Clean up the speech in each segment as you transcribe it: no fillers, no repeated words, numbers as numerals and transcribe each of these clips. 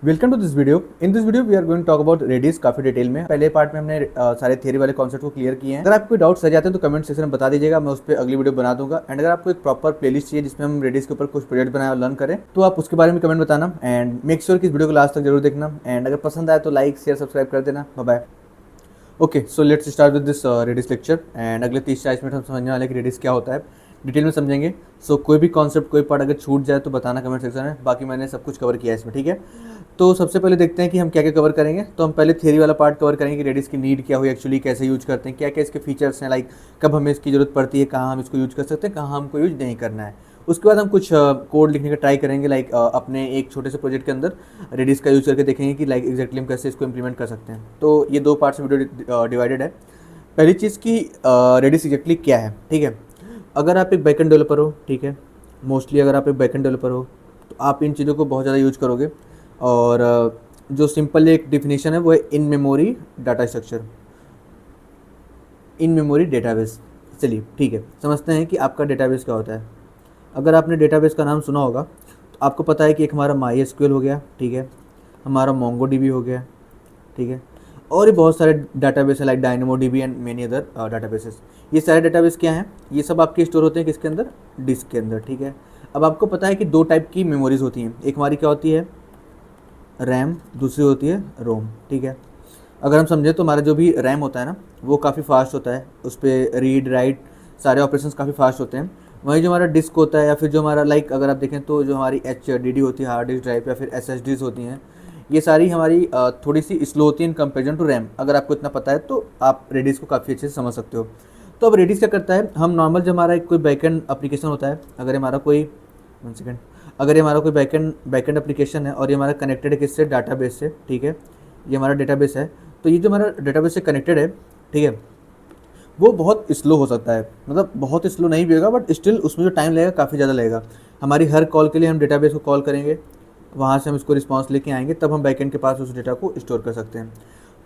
Welcome to this video. In this video we are going to talk about redis काफी detail में। पहले part में हमने सारे थियरी वाले कॉन्सेप्ट को क्लियर किए हैं। अगर आपको कोई डाउट्स रह जाते हैं तो कमेंट सेक्शन में बता दीजिएगा, मैं उस पर अगली वीडियो बना दूंगा। एंड अगर आपको एक प्रॉपर प्लेलिस्ट चाहिए जिसमें हम रेडिस के ऊपर कुछ प्रोजेक्ट बनाए और लर्न करें तो आप उसके बारे में कमेंट बताना। एंड मेक श्योर कि इस वीडियो को लास्ट तक जरूर देखना। एंड अगर पसंद आए तो लाइक शेयर सब्सक्राइब कर देना। Bye bye. Okay, so let's start with this redis lecture. And अगले 30-40 मिनट हम समझने वाले कि रेडिस क्या होता है, डिटेल में समझेंगे। सो कोई भी कॉन्सेप्ट कोई पार्ट अगर छूट जाए तो बताना कमेंट सेक्शन में, बाकी मैंने सब कुछ कवर किया है इसमें, ठीक है। तो सबसे पहले देखते हैं कि हम क्या क्या कवर करेंगे। तो हम पहले थियरी वाला पार्ट कवर करेंगे कि रेडिस की नीड क्या हुई, एक्चुअली कैसे यूज करते हैं, क्या क्या इसके फीचर्स हैं, लाइक कब हमें इसकी जरूरत पड़ती है, कहाँ हम इसको यूज कर सकते हैं, कहाँ हमको यूज नहीं करना है। उसके बाद हम कुछ कोड लिखने का ट्राई करेंगे, लाइक अपने एक छोटे से प्रोजेक्ट के अंदर रेडिस का यूज करके देखेंगे कि लाइक एग्जैक्टली हम कैसे इसको इंप्लीमेंट कर सकते हैं। तो ये दो पार्ट्स में वीडियो डिवाइडेड है। पहली चीज़ की रेडिस एग्जैक्टली क्या है, ठीक है। अगर आप एक बैकएंड डेवलपर हो, ठीक है, मोस्टली अगर आप एक बैकएंड डेवलपर हो तो आप इन चीज़ों को बहुत ज़्यादा यूज करोगे। और जो सिंपल एक डिफिनेशन है वो है in memory data structure, in memory database. चलिए ठीक है, समझते हैं कि आपका डेटाबेस क्या होता है। अगर आपने डेटाबेस का नाम सुना होगा तो आपको पता है कि एक हमारा माई एसक्यूएल हो गया, ठीक है, हमारा मोंगो डीबी हो गया, ठीक है, और भी बहुत सारे डाटाबेस है like dynamo dB and many other databases. ये सारे डाटाबेस क्या हैं, ये सब आपके स्टोर होते हैं किसके अंदर, डिस्क के अंदर, ठीक है। अब आपको पता है कि दो टाइप की मेमोरीज होती हैं, एक हमारी क्या होती है रैम, दूसरी होती है रोम, ठीक है। अगर हम समझें तो हमारा जो भी रैम होता है ना वो काफ़ी फास्ट होता है, उस पर रीड राइट सारे ऑपरेशंस काफ़ी फास्ट होते हैं। वहीं जो हमारा डिस्क होता है या फिर जो हमारा लाइक अगर आप देखें तो जो हमारी HDD होती है, हार्ड डिस्क ड्राइव, या फिर SSDs होती हैं, ये सारी हमारी थोड़ी सी स्लो होती है इन कंपेरिजन टू रैम। अगर आपको इतना पता है तो आप रेडिस को काफ़ी अच्छे से समझ सकते हो। तो अब रेडिस क्या करता है, हम नॉर्मल जब हमारा एक कोई बैकएंड एप्लीकेशन होता है, अगर हमारा कोई 1 सेकेंड, अगर ये हमारा कोई बैकएंड एप्लीकेशन है और ये हमारा कनेक्टेड है किससे, डाटाबेस से, ठीक है, ये हमारा डेटाबेस है। तो ये जो हमारा डेटाबेस से कनेक्टेड है, ठीक है, वो बहुत स्लो हो सकता है, मतलब बहुत स्लो नहीं भी होगा बट स्टिल उसमें जो टाइम लगेगा काफ़ी ज़्यादा लगेगा। हमारी हर कॉल के लिए हम डेटाबेस को कॉल करेंगे, वहाँ से हम इसको रिस्पांस लेके आएंगे, तब हम बैकएंड के पास उस डेटा को स्टोर कर सकते हैं।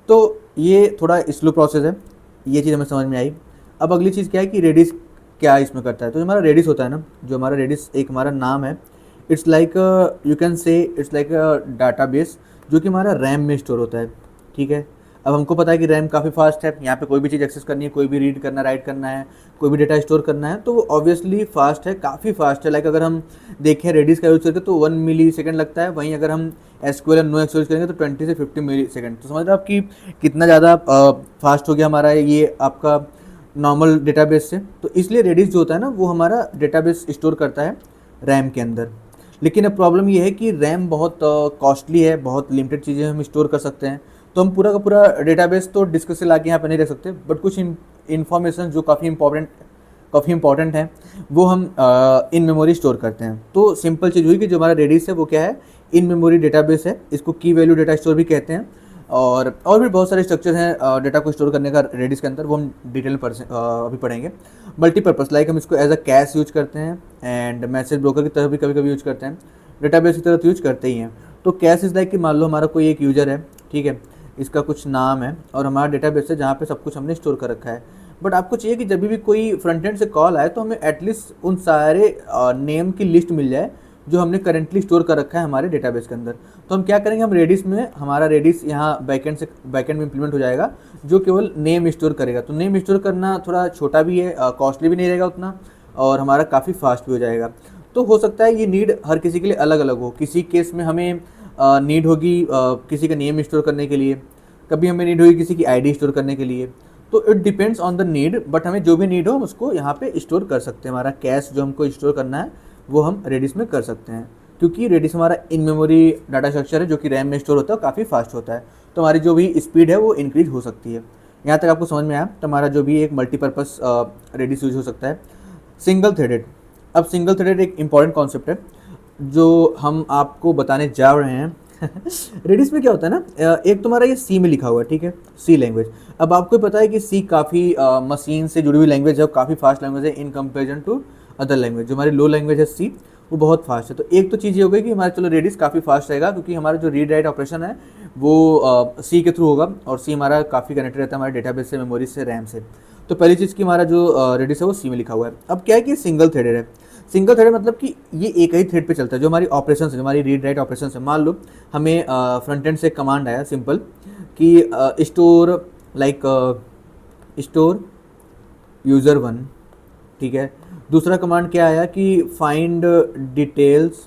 तो ये थोड़ा स्लो प्रोसेस है, ये चीज़ हमें समझ में आई। अब अगली चीज़ क्या है कि रेडिस क्या इसमें करता है। तो जो हमारा रेडिस होता है ना, जो हमारा रेडिस एक हमारा नाम है, it's like you can say it's like a database जो कि हमारा रैम में स्टोर होता है, ठीक है। अब हमको पता है कि रैम काफ़ी फास्ट है, यहाँ पे कोई भी चीज़ एक्सेस करनी है, कोई भी रीड करना, राइट करना है, कोई भी डेटा स्टोर करना है, तो वो ऑब्वियसली फास्ट है, काफ़ी फास्ट है। लाइक अगर हम देखें रेडिस का यूज़ करके तो 1 मिली सेकेंड लगता है, वहीं अगर हम एसक्यूएल या नो एक्स यूज़ करेंगे तो 20 से 50 मिली सेकेंड। तो समझ रहे हो आप कि कितना ज़्यादा फास्ट हो गया हमारा ये आपका नॉर्मल डेटाबेस से। तो इसलिए रेडिस जो होता है ना वो हमारा डेटाबेस स्टोर करता है रैम के अंदर। लेकिन अब प्रॉब्लम ये है कि रैम बहुत कॉस्टली है, बहुत लिमिटेड चीज़ें हम स्टोर कर सकते हैं। तो हम पूरा का पूरा डेटाबेस तो डिस्क से ला के यहाँ पर नहीं रख सकते, बट कुछ इन्फॉर्मेशन जो काफ़ी इंपॉर्टेंट है वो हम इन मेमोरी स्टोर करते हैं। तो सिंपल चीज़ हुई कि जो हमारा रेडिस है वो क्या है, इन मेमोरी डेटाबेस है, इसको की वैल्यू डेटा स्टोर भी कहते हैं। और भी बहुत सारे स्ट्रक्चर हैं डेटा को स्टोर करने का रेडिस के अंदर, वो हम डिटेल में अभी पढ़ेंगे। मल्टीपर्पज़ लाइक हम इसको एज अ कैश यूज करते हैं एंड मैसेज ब्रोकर की तरह भी कभी कभी यूज करते हैं, डेटाबेस की तरह तो यूज करते ही हैं। तो कैश इज़ लाइक कि मान लो हमारा कोई एक यूज़र है, ठीक है, इसका कुछ नाम है और हमारा डेटाबेस है जहाँ पे सब कुछ हमने स्टोर कर रखा है। बट आपको चाहिए कि जब भी कोई फ्रंट एंड से कॉल आए तो हमें एटलीस्ट उन सारे नेम की लिस्ट मिल जाए जो हमने करेंटली स्टोर कर रखा है हमारे डेटाबेस के अंदर। तो हम क्या करेंगे, हम रेडिस में, हमारा रेडिस यहाँ बैकएंड में इंप्लीमेंट हो जाएगा जो केवल नेम स्टोर करेगा। तो नेम स्टोर करना थोड़ा छोटा भी है, कॉस्टली भी नहीं रहेगा उतना, और हमारा काफ़ी फास्ट भी हो जाएगा। तो हो सकता है ये नीड हर किसी के लिए अलग अलग हो। किसी केस में हमें नीड होगी किसी का नेम स्टोर करने के लिए, कभी हमें नीड होगी किसी की आईडी स्टोर करने के लिए। तो it depends on the need, but हमें जो भी नीड हो हम उसको यहाँ पे स्टोर कर सकते हैं। हमारा कैश जो हमको स्टोर करना है वो हम रेडिस में कर सकते हैं, क्योंकि रेडिस हमारा इन मेमोरी डाटा स्ट्रक्चर है जो कि रैम में स्टोर होता है और काफ़ी फास्ट होता है। तो हमारी जो भी स्पीड है वो इंक्रीज हो सकती है। यहाँ तक आपको समझ में आया। तो हमारा जो भी एक मल्टीपर्पज़ रेडिस यूज हो सकता है। सिंगल थ्रेडेड, अब सिंगल थ्रेडेड एक इंपॉर्टेंट कॉन्सेप्ट है जो हम आपको बताने जा रहे हैं। रेडिस में क्या होता है ना, एक तुम्हारा ये सी में लिखा हुआ है, ठीक है, सी लैंग्वेज। अब आपको पता है कि सी काफ़ी मशीन से जुड़ी हुई लैंग्वेज है, काफ़ी फास्ट लैंग्वेज है in comparison to other language. जो हमारी लो लैंग्वेज है सी, वो बहुत फास्ट है। तो एक तो चीज़ ये हो गई कि हमारा चलो रेडिस काफ़ी फास्ट रहेगा क्योंकि हमारा जो रीड राइट ऑपरेशन है वो सी के थ्रू होगा, और सी हमारा काफ़ी कनेक्टेड रहता है हमारे डेटाबेस से, मेमोरी से, रैम से। तो पहली चीज़ की हमारा जो रेडिस है वो सी में लिखा हुआ है। अब क्या है कि सिंगल थ्रेडेड है। सिंगल थ्रेड मतलब कि ये एक ही थ्रेड पे चलता है। जो हमारी ऑपरेशन है, जो हमारी रीड राइट ऑपरेशन है, मान लो हमें फ्रंट एंड से कमांड आया सिंपल कि store like store user one, ठीक है। दूसरा कमांड क्या आया कि find details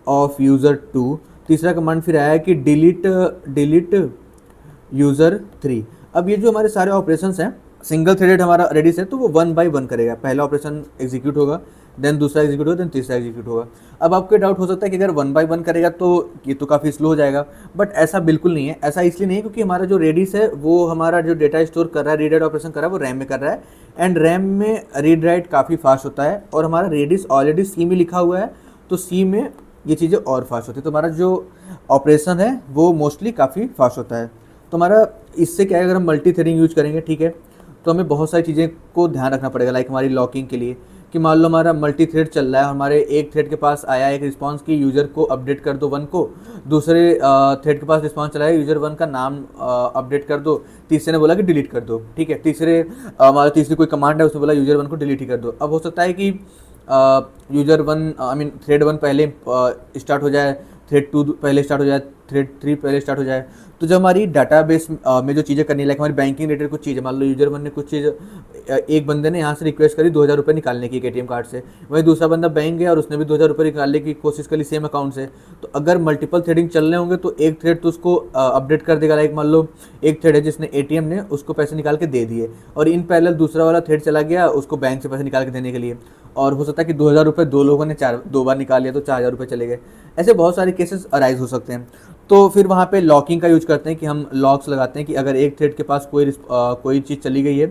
of user two. तीसरा कमांड फिर आया कि डिलीट यूज़र थ्री। अब ये जो हमारे सारे ऑपरेशंस हैं सिंगल थ्रेडेड हमारा रेडिस है, तो वो वन बाय वन करेगा। पहला ऑपरेशन एग्जीक्यूट होगा, देन दूसरा एग्जीक्यूट होगा, देन तीसरा एग्जीक्यूट होगा। अब आपको डाउट हो सकता है कि अगर वन बाय वन करेगा तो ये तो काफ़ी स्लो हो जाएगा, बट ऐसा बिल्कुल नहीं है। ऐसा इसलिए नहीं है क्योंकि हमारा जो रेडिस है वो हमारा जो डेटा स्टोर कर रहा है, रीड राइट ऑपरेशन कर रहा है, वो रैम में कर रहा है, एंड रैम में रीड राइट काफ़ी फास्ट होता है। और हमारा रेडिस ऑलरेडी सी में लिखा हुआ है, तो सी में ये चीज़ें और फास्ट होती है, तो हमारा जो ऑपरेशन है वो मोस्टली काफ़ी फास्ट होता है। तो हमारा इससे क्या है, अगर हम मल्टी थ्रेडिंग यूज करेंगे, ठीक है, तो हमें बहुत सारी चीज़ें को ध्यान रखना पड़ेगा। लाइक हमारी लॉकिंग के लिए कि मान लो हमारा मल्टी थ्रेड चल रहा है, हमारे एक थ्रेड के पास आया एक रिस्पांस कि यूज़र को अपडेट कर दो वन को, दूसरे थ्रेड के पास रिस्पांस चला है यूज़र वन का नाम अपडेट कर दो, तीसरे ने बोला कि डिलीट कर दो, ठीक है। हमारा तीसरी कोई कमांड है, उसने बोला यूज़र वन को डिलीट ही कर दो। अब हो सकता है कि यूज़र वन थ्रेड वन पहले स्टार्ट हो जाए, थ्रेड टू पहले स्टार्ट हो जाए, थ्रेड थ्री पहले स्टार्ट हो जाए। तो जब हमारी डाटाबेस में जो चीज़ें करनी है, लाइक हमारी बैंकिंग रिलेटेड कुछ चीज़ें, मान लो यूजर वन ने कुछ चीज़, एक बंदे ने यहाँ से रिक्वेस्ट करी 2000 रुपये निकालने की एटीएम कार्ड से, वहीं दूसरा बंदा बैंक गया और उसने भी 2000 रुपये निकालने की कोशिश करी सेम अकाउंट से। तो अगर मल्टीपल थ्रेडिंग चल रहे होंगे तो एक थ्रेड तो उसको अपडेट कर देगा। लाइक मान लो एक थ्रेड है जिसने एटीएम ने उसको पैसे निकाल के दे दिए, और इन पैरेलल दूसरा वाला थ्रेड चला गया उसको बैंक से पैसे निकाल के देने के लिए, और हो सकता है कि 2000 रुपये दो लोगों ने दो बार निकाल लिया, तो 4000 रुपये चले गए। ऐसे बहुत सारे केसेस अराइज हो सकते हैं। तो फिर वहाँ पे लॉकिंग का यूज करते हैं कि हम लॉक्स लगाते हैं कि अगर एक थ्रेड के पास कोई चीज़ चली गई है,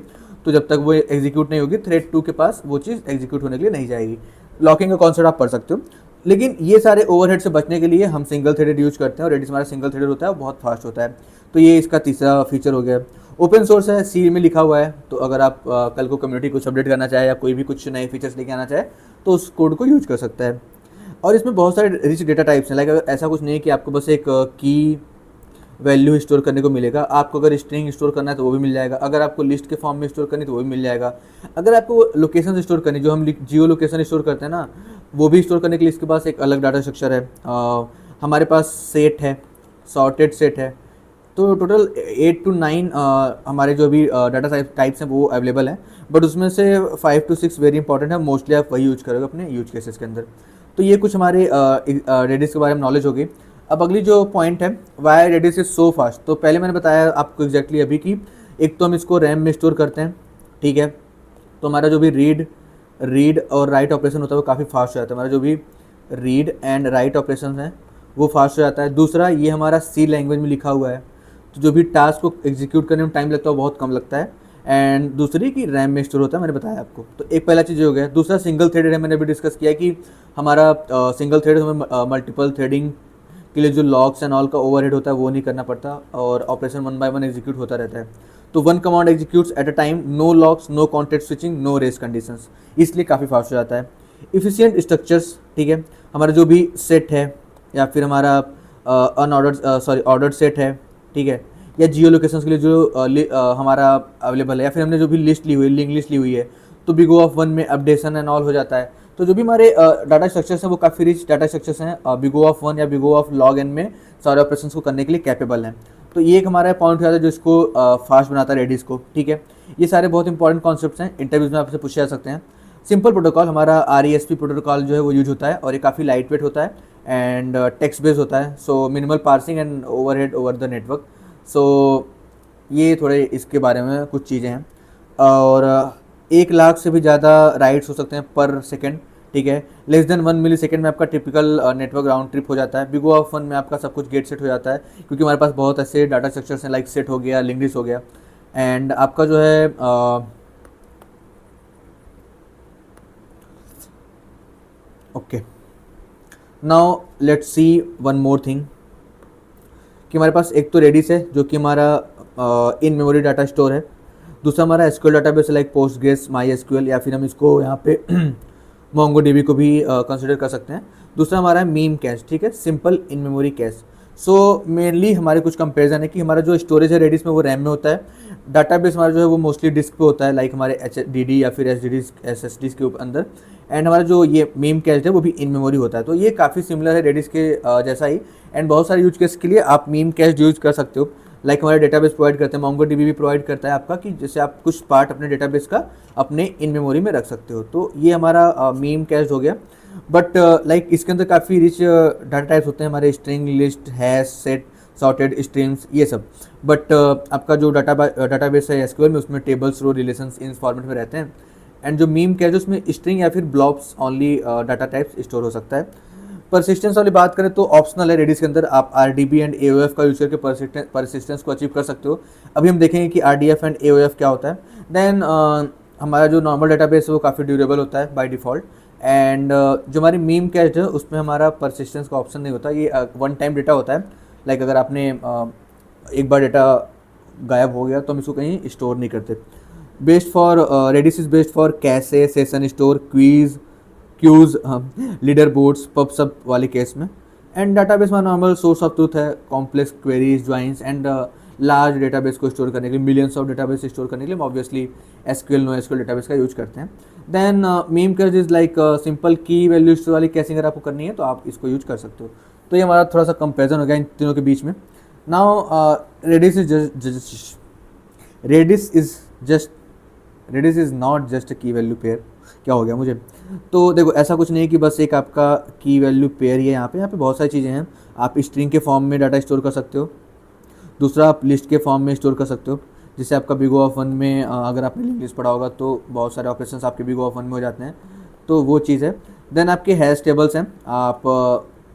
तो जब तक वो एग्जीक्यूट नहीं होगी, थ्रेड टू के पास वो चीज़ एग्जीक्यूट होने के लिए नहीं जाएगी। लॉकिंग का कॉन्सेप्ट आप पढ़ सकते हो। लेकिन ये सारे ओवरहेड से बचने के लिए हम सिंगल थ्रेडेड यूज करते हैं, और रेडिस हमारा सिंगल थ्रेडेड होता है, वो बहुत फास्ट होता है। तो ये इसका तीसरा फीचर हो गया। ओपन सोर्स है, सी में लिखा हुआ है, तो अगर आप कल को कम्युनिटी कुछ अपडेट करना चाहे या कोई भी कुछ नए फीचर्स लेके आना चाहे तो उस कोड को यूज कर सकता है। और इसमें बहुत सारे रिच डेटा टाइप्स हैं। लाइक ऐसा कुछ नहीं है कि आपको बस एक की वैल्यू स्टोर करने को मिलेगा। आपको अगर स्ट्रिंग स्टोर करना है तो वो भी मिल जाएगा, अगर आपको लिस्ट के फॉर्म में स्टोर करनी तो वो भी मिल जाएगा, अगर आपको लोकेशन स्टोर करनी, जो हम जियो लोकेशन स्टोर करते हैं ना, वो भी स्टोर करने के लिए इसके पास एक अलग डाटा स्ट्रक्चर है। हमारे पास सेट है, सॉर्टेड सेट है। तो टोटल 8 to 9 हमारे जो भी डाटा टाइप्स हैं वो अवेलेबल हैं, बट उसमें से 5 to 6 वेरी इंपॉर्टेंट है। मोस्टली आप वही यूज करोगे अपने यूज केसेस के अंदर। तो ये कुछ हमारे रेडिस के बारे में नॉलेज होगी। अब अगली जो पॉइंट है, why redis is so fast. तो पहले मैंने बताया आपको एग्जैक्टली अभी कि एक तो हम इसको रैम में स्टोर करते हैं, ठीक है, तो हमारा जो भी रीड और राइट ऑपरेशन होता है वो काफ़ी फास्ट हो जाता है। हमारा जो भी रीड एंड राइट ऑपरेशन है वो फास्ट हो जाता है। दूसरा, ये हमारा सी लैंग्वेज में लिखा हुआ है, तो जो भी टास्क को एग्जीक्यूट करने में टाइम लगता है वो बहुत कम लगता है। एंड दूसरी कि रैम में स्टोर होता है, मैंने बताया आपको। तो एक पहला चीज़ हो गया। दूसरा सिंगल थ्रेडेड है, मैंने अभी डिस्कस किया कि हमारा सिंगल थ्रेड हमें मल्टीपल थ्रेडिंग के लिए जो लॉक्स एंड ऑल का ओवरहेड होता है वो नहीं करना पड़ता, और operation one by one execute होता रहता है। तो one command executes at a time, no locks, no context switching, no race conditions, इसलिए काफ़ी फास्ट हो जाता है। इफिशियंट स्ट्रक्चर्स, ठीक है, हमारा जो भी सेट है या फिर हमारा ऑर्डर्ड सेट है, ठीक है, या जियो लोकेशंस के लिए जो हमारा अवेलेबल है, या फिर हमने जो भी लिस्ट ली हुई है, लिंक लिस्ट ली हुई है, तो बिग O ऑफ वन में अपडेशन एंड ऑल हो जाता है। तो जो भी हमारे डाटा स्ट्रक्चर्स हैं वो काफ़ी रिच डाटा स्ट्रक्चर्स हैं, बिग O ऑफ वन या big O of log N में सारे ऑपरेशंस को करने के लिए कैपेबल हैं। तो ये एक हमारा पॉइंट हो जाता है जो इसको फास्ट बनाता है रेडिस को, ठीक है। ये सारे बहुत इंपॉर्टेंट कॉन्सेप्ट्स हैं, इंटरव्यूज में आपसे पूछे जा सकते हैं। सिंपल प्रोटोकॉल, हमारा RESP प्रोटोकॉल जो है वो यूज होता है, और ये काफ़ी लाइट वेट होता है एंड टेक्स्ट बेस्ड होता है। So minimal parsing and overhead over the network. So ये थोड़े इसके बारे में कुछ चीज़ें हैं। और 1 लाख से भी ज़्यादा राइट्स हो सकते हैं पर सेकेंड, ठीक है। लेस देन 1 मिलीसेकेंड में आपका टिपिकल नेटवर्क राउंड ट्रिप हो जाता है। बिग O ऑफ वन में आपका सब कुछ गेट सेट हो जाता है, क्योंकि हमारे पास बहुत ऐसे डाटा स्ट्रक्चर्स हैं, लाइक सेट हो गया, लिंक लिस्ट हो गया, एंड आपका जो है okay. Now let's see one more thing, कि हमारे पास एक तो रेडिस है जो कि हमारा इन मेमोरी डाटा स्टोर है। दूसरा हमारा SQL डाटाबेस है, लाइक पोस्टग्रेस, MySQL, या फिर हम इसको यहाँ पे MongoDB को भी कंसिडर कर सकते हैं। दूसरा हमारा है मीम कैश, ठीक है, simple in memory cache. So mainly हमारे कुछ कंपेरिजन है कि हमारा जो स्टोरेज है रेडिस में वो रैम में होता है, डाटाबेस हमारा जो है वो मोस्टली डिस्क पे होता है, लाइक हमारे HDD या फिर SSDs के अंदर, एंड हमारा जो ये मीम कैश है वो भी इन मेमोरी होता है। तो ये काफ़ी सिमिलर है रेडिस के जैसा ही, एंड बहुत सारे यूज केस के लिए आप मीम कैश यूज कर सकते हो। लाइक हमारे डेटाबेस प्रोवाइड करते हैं, MongoDB भी प्रोवाइड करता है आपका, कि जैसे आप कुछ पार्ट अपने डेटाबेस का अपने इन मेमोरी में रख सकते हो। तो ये हमारा मीम कैश हो गया। बट लाइक इसके अंदर काफ़ी रिच डाटा टाइप्स होते हैं हमारे, string, list, hash, set, sorted, streams, ये सब। बट आपका जो डाटाबेस है SQL में, उसमें tables, row, relations in format में रहते हैं। एंड जो मीम कैश उसमें स्ट्रिंग या फिर blobs only data types store हो सकता है। परसिस्टेंस वाली बात करें तो ऑप्शनल है रेडिस के अंदर, आप RDB एंड AOF का यूज करके परसिस्टेंस को अचीव कर सकते हो। अभी हम देखेंगे कि RDF एंड AOF क्या होता है। देन हमारा जो नॉर्मल डेटाबेस है वो काफ़ी ड्यूरेबल होता है बाय डिफ़ॉल्ट। एंड जो हमारी मीम कैश है उसमें हमारा परसिस्टेंस का ऑप्शन नहीं होता, ये वन टाइम डेटा होता है। लाइक अगर आपने एक बार डेटा गायब हो गया तो हम इसको कहीं स्टोर नहीं करते। Based for redis is based for cache, session store, queues, leaderboards, pub sub वाले केस में। एंड डाटाबेस में नॉर्मल सोर्स ऑफ ट्रूथ है, complex queries, joins and large database को स्टोर करने के लिए, मिलियंस ऑफ डेटाबेस स्टोर करने के लिए हम ऑब्वियसली SQL, NoSQL डेटाबेस का यूज करते हैं। Then memcache is like simple key value store वाली कैशिंग अगर आपको करनी है तो आप इसको यूज कर सकते हो। तो ये हमारा थोड़ा सा कंपेरिजन हो गया इन तीनों के बीच में। Now redis is not just a key value pair. क्या हो गया मुझे? तो देखो ऐसा कुछ नहीं है कि बस एक आपका की वैल्यू पेयर ही है। यहाँ पे बहुत सारी चीज़ें हैं। आप स्ट्रिंग के फॉर्म में डाटा स्टोर कर सकते हो, दूसरा आप लिस्ट के फॉर्म में स्टोर कर सकते हो, जिससे आपका बिग O ऑफ 1 में अगर आपने लिस्ट पढ़ा होगा तो बहुत सारे ऑपरेशंस आपके बिग O ऑफ 1 में हो जाते हैं, तो वो चीज़ है। देन आपके हैश टेबल्स हैं, आप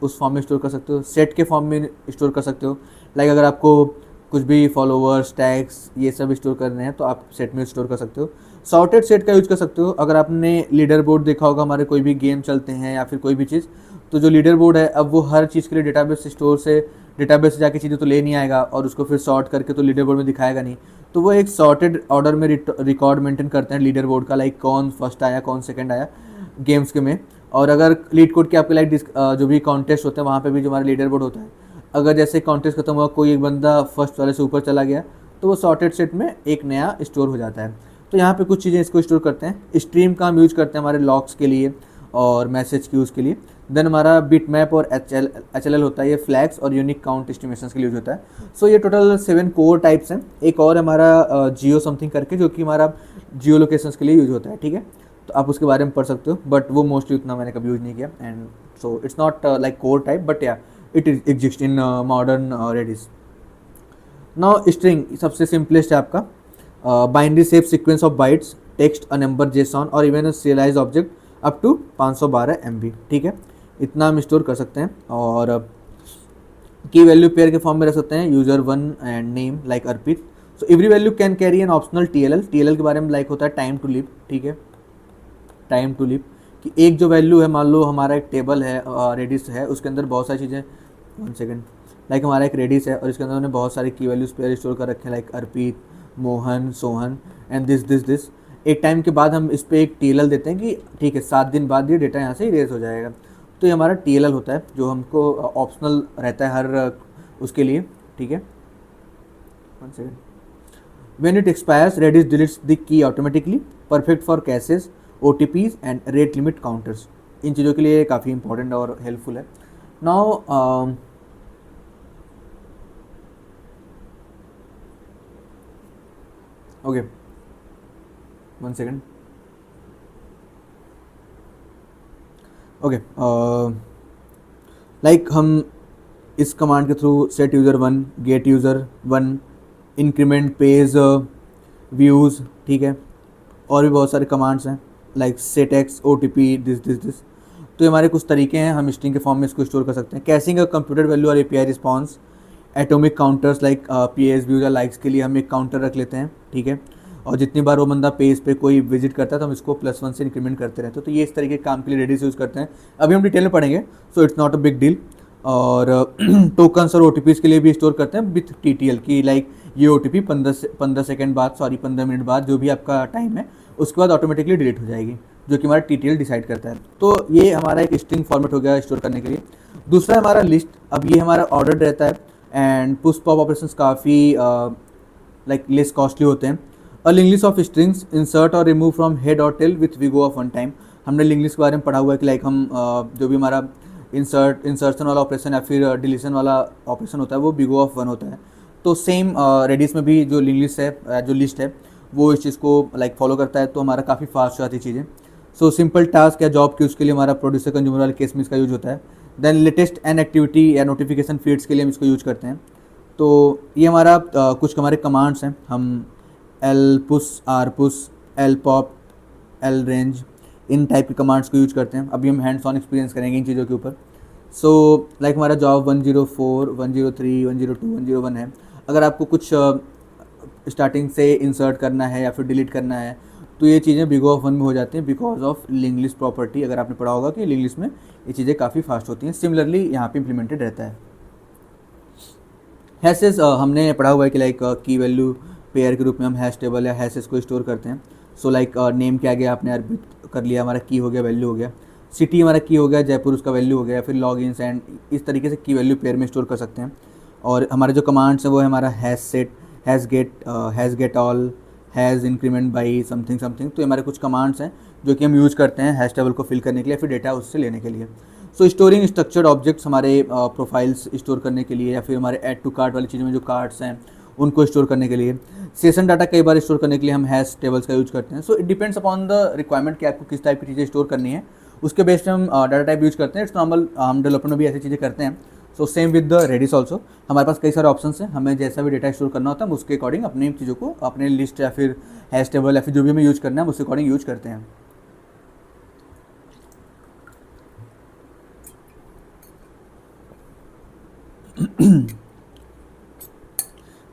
उस फॉर्म में स्टोर कर सकते हो, सेट के फॉर्म में स्टोर कर सकते हो। लाइक अगर आपको कुछ भी फॉलोवर्स, टैग्स, ये सब स्टोर करने हैं तो आप सेट में स्टोर कर सकते हो। सॉर्टेड सेट का यूज़ कर सकते हो। अगर आपने लीडर बोर्ड देखा होगा, हमारे कोई भी गेम चलते हैं या फिर कोई भी चीज़, तो जो लीडर बोर्ड है अब वो हर चीज़ के लिए डेटाबेस से जाके चीज़ें तो ले नहीं आएगा और उसको फिर सॉर्ट करके तो लीडर बोर्ड में दिखाएगा नहीं। तो वो एक सॉर्टेड ऑर्डर में रिकॉर्ड मेंटेन करते हैं लीडर बोर्ड का, लाइक कौन फर्स्ट आया, कौन सेकंड आया गेम्स के में। और अगर लीड कोड के आपके लाइक जो भी कॉन्टेस्ट होते हैं वहाँ पे भी जो हमारा लीडर बोर्ड होता है, अगर जैसे कॉन्टेस्ट खत्म हुआ, कोई एक बंदा फर्स्ट वाले से ऊपर चला गया, तो वो सॉर्टेड सेट में एक नया स्टोर हो जाता है। तो यहाँ पे कुछ चीज़ें इसको स्टोर करते हैं। स्ट्रीम का हम यूज करते हैं हमारे लॉग्स के लिए और मैसेज क्यूज़ के लिए। देन हमारा बिट मैप और HLL होता है, ये फ्लैग्स और यूनिक काउंट एस्टिमेशंस के लिए यूज होता है। सो ये टोटल 7 कोर टाइप्स हैं। एक और हमारा जियो समथिंग करके, जो कि हमारा जियो लोकेशंस के लिए यूज होता है, ठीक है। तो आप उसके बारे में पढ़ सकते हो, बट वो मोस्टली उतना मैंने कभी यूज नहीं किया। And so it's not like core type, but या it is exist in modern Redis. Now string सबसे सिंपलेस्ट है आपका, binary safe sequence of bytes, text, a number, JSON और even serialized object up to 512 MB, ठीक है। इतना हम store कर सकते हैं। और की वैल्यू पेयर के फॉर्म में रख सकते हैं, user 1 and name like Arpit. So every value can carry an optional TLL के बारे में लाइक होता है टाइम टू लिव, ठीक है। टाइम टू लिव कि एक जो वैल्यू है, मान लो हमारा एक टेबल है, रेडिस है, उसके अंदर बहुत सारी चीज़ें, 1 सेकेंड, लाइक हमारा एक रेडिस है और इसके अंदर उन्होंने बहुत सारे की वैल्यूज पेयर स्टोर कर रखे हैं, like Arpit, Mohan, Sohan and this. एक टाइम के बाद हम इस पर एक TLL देते हैं कि ठीक है 7 दिन बाद ये डेटा यहाँ से इरेज हो जाएगा। तो ये हमारा TLL होता है, जो हमको ऑप्शनल रहता है हर उसके लिए, ठीक है। 1 second. When it expires, Redis deletes the key automatically, perfect for caches, OTPs and rate limit counters. इन चीज़ों के लिए काफ़ी इंपॉर्टेंट और हेल्पफुल है। Now okay, 1 second. Okay, like हम इस कमांड के through set user 1, get user 1, increment page views, ठीक है, और भी बहुत सारे कमांड्स हैं like set X, OTP, this. तो ये हमारे कुछ तरीके हैं, हम स्ट्रिंग के फॉर्म में इसको स्टोर कर सकते हैं। कैसिंग अ कंप्यूटर वैल्यू और API response, atomic counters like PS views या लाइक्स के लिए हम एक काउंटर रख लेते हैं, ठीक है। और जितनी बार वो बंदा पेज पे कोई विजिट करता है तो हम इसको +1 से इंक्रीमेंट करते रहते हैं। तो ये इस तरीके के काम के लिए रेडिस यूज़ करते हैं। अभी हम डिटेल में पढ़ेंगे, सो it's not a big deal. और टोकन्स और OTPs के लिए भी स्टोर करते हैं विथ TTL की, लाइक ये OTP 15 सेकेंड बाद, 15 मिनट बाद, जो भी आपका टाइम है उसके बाद ऑटोमेटिकली डिलीट हो जाएगी, जो कि हमारा TTL डिसाइड करता है। तो ये हमारा एक स्ट्रिंग फॉर्मेट हो गया स्टोर करने के लिए। दूसरा हमारा लिस्ट, अब ये हमारा ऑर्डर रहता है एंड पुश पॉप ऑपरेशंस काफ़ी लाइक लेस कॉस्टली होते हैं। A link list of strings insert और रिमूव फ्रॉम हेड और टेल विथ वी गो ऑफ वन टाइम। हमने लिंक लिस्ट के बारे में पढ़ा हुआ है कि लाइक हम जो भी हमारा इंसर्शन वाला ऑपरेशन या फिर डिलीशन वाला ऑपरेशन होता है वो बिगो ऑफ वन होता है। तो सेम रेडिस में भी जो लिंक लिस्ट है, जो लिस्ट है, वो इस चीज़ को लाइक फॉलो करता है, तो हमारा काफ़ी फास्ट हो जाती चीज़ें। सो सिंपल टास्क या जॉब की उसके लिए हमारा प्रोड्यूसर कंज्यूमर वाले केस में इसका यूज होता है। देन लेटेस्ट एंड एक्टिविटी या नोटिफिकेशन फीड्स के लिए हम इसको यूज करते हैं। तो ये हमारा कुछ हमारे कमांड्स हैं। हम L push, R push, L pop, L range, इन टाइप के कमांड्स को यूज करते हैं। अभी हम हैंड्स ऑन एक्सपीरियंस करेंगे इन चीज़ों के ऊपर। सो लाइक हमारा जॉब 104, 103, 102, 101 है। अगर आपको कुछ स्टार्टिंग से इंसर्ट करना है या फिर डिलीट करना है तो ये चीज़ें बिग ऑफ वन में हो जाती हैं because of link list property. अगर आपने पढ़ा होगा कि लिंक लिस्ट में ये चीज़ें काफ़ी फास्ट होती हैं। सिमिलरली यहाँ पे इम्प्लीमेंटेड रहता है। हैशेस हमने पढ़ा हुआ है कि लाइक की वैल्यू पेयर के रूप में हम हैश टेबल या हैशेस को स्टोर करते हैं। सो लाइक नेम के आगे आपने अर्पित कर लिया, हमारा की हो गया, वैल्यू हो गया। सिटी हमारा की हो गया, जयपुर उसका वैल्यू हो गया, फिर लॉग इन्स एंड इस तरीके से की वैल्यू पेयर में स्टोर कर सकते हैं। और हमारे जो कमांड्स हैं वो है हमारा hash set, hash get all, has increment by something something. तो हमारे कुछ कमांड्स हैं जो कि हम यूज़ करते हैं हैश टेबल को फिल करने के लिए, फिर डेटा उससे लेने के लिए। सो स्टोरिंग स्ट्रक्चर्ड ऑब्जेक्ट्स हमारे प्रोफाइल्स स्टोर करने के लिए, या फिर हमारे ऐड टू कार्ट वाली चीज़ों में जो कार्ड्स हैं उनको स्टोर करने के लिए। सेशन डाटा कई बार स्टोर करने के लिए हम हैश टेबल्स का यूज़ करते हैं। So it depends upon the requirement कि आपको किस टाइप की चीज़ें स्टोर करनी है, उसके बेस पे हम डाटा टाइप यूज़ करते हैं। इट्स नॉर्मल, हम डेवलपमेंट में भी ऐसी चीज़ें करते हैं। So same with the Redis also, हमारे पास कई सारे ऑप्शंस हैं। हमें जैसा भी डेटा स्टोर करना होता है हम उसके अकॉर्डिंग अपनी चीज़ों को अपने लिस्ट या फिर हैश टेबल या फिर जो भी हमें यूज़ करना है हम उसके अकॉर्डिंग यूज़ करते हैं।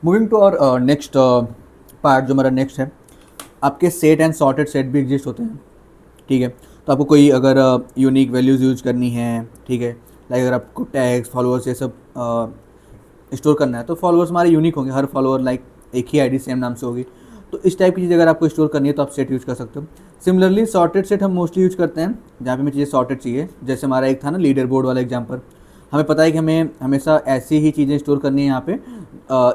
मूविंग टू और नेक्स्ट पार्ट, जो हमारा नेक्स्ट है, आपके सेट एंड सॉर्टेड सेट भी एग्जिस्ट होते हैं। ठीक है, तो आपको कोई अगर यूनिक वैल्यूज़ यूज करनी है, ठीक है, लाइक अगर आपको टैग्स, फॉलोअर्स ये सब स्टोर करना है तो फॉलोअर्स हमारे यूनिक होंगे, हर फॉलोअर लाइक एक ही आईडी सेम नाम से होगी। तो इस टाइप की चीज़ अगर आपको स्टोर करनी है तो आप सेट यूज़ कर सकते हो। सिमिलरली सॉर्टेड सेट हम मोस्टली यूज़ करते हैं जहाँ पे हमें चीज़ें सॉर्टेड चाहिए। जैसे हमारा एक था ना लीडर बोर्ड वाला एग्जाम्पल, हमें पता है कि हमें हमेशा ऐसी ही चीज़ें स्टोर करनी है यहाँ पे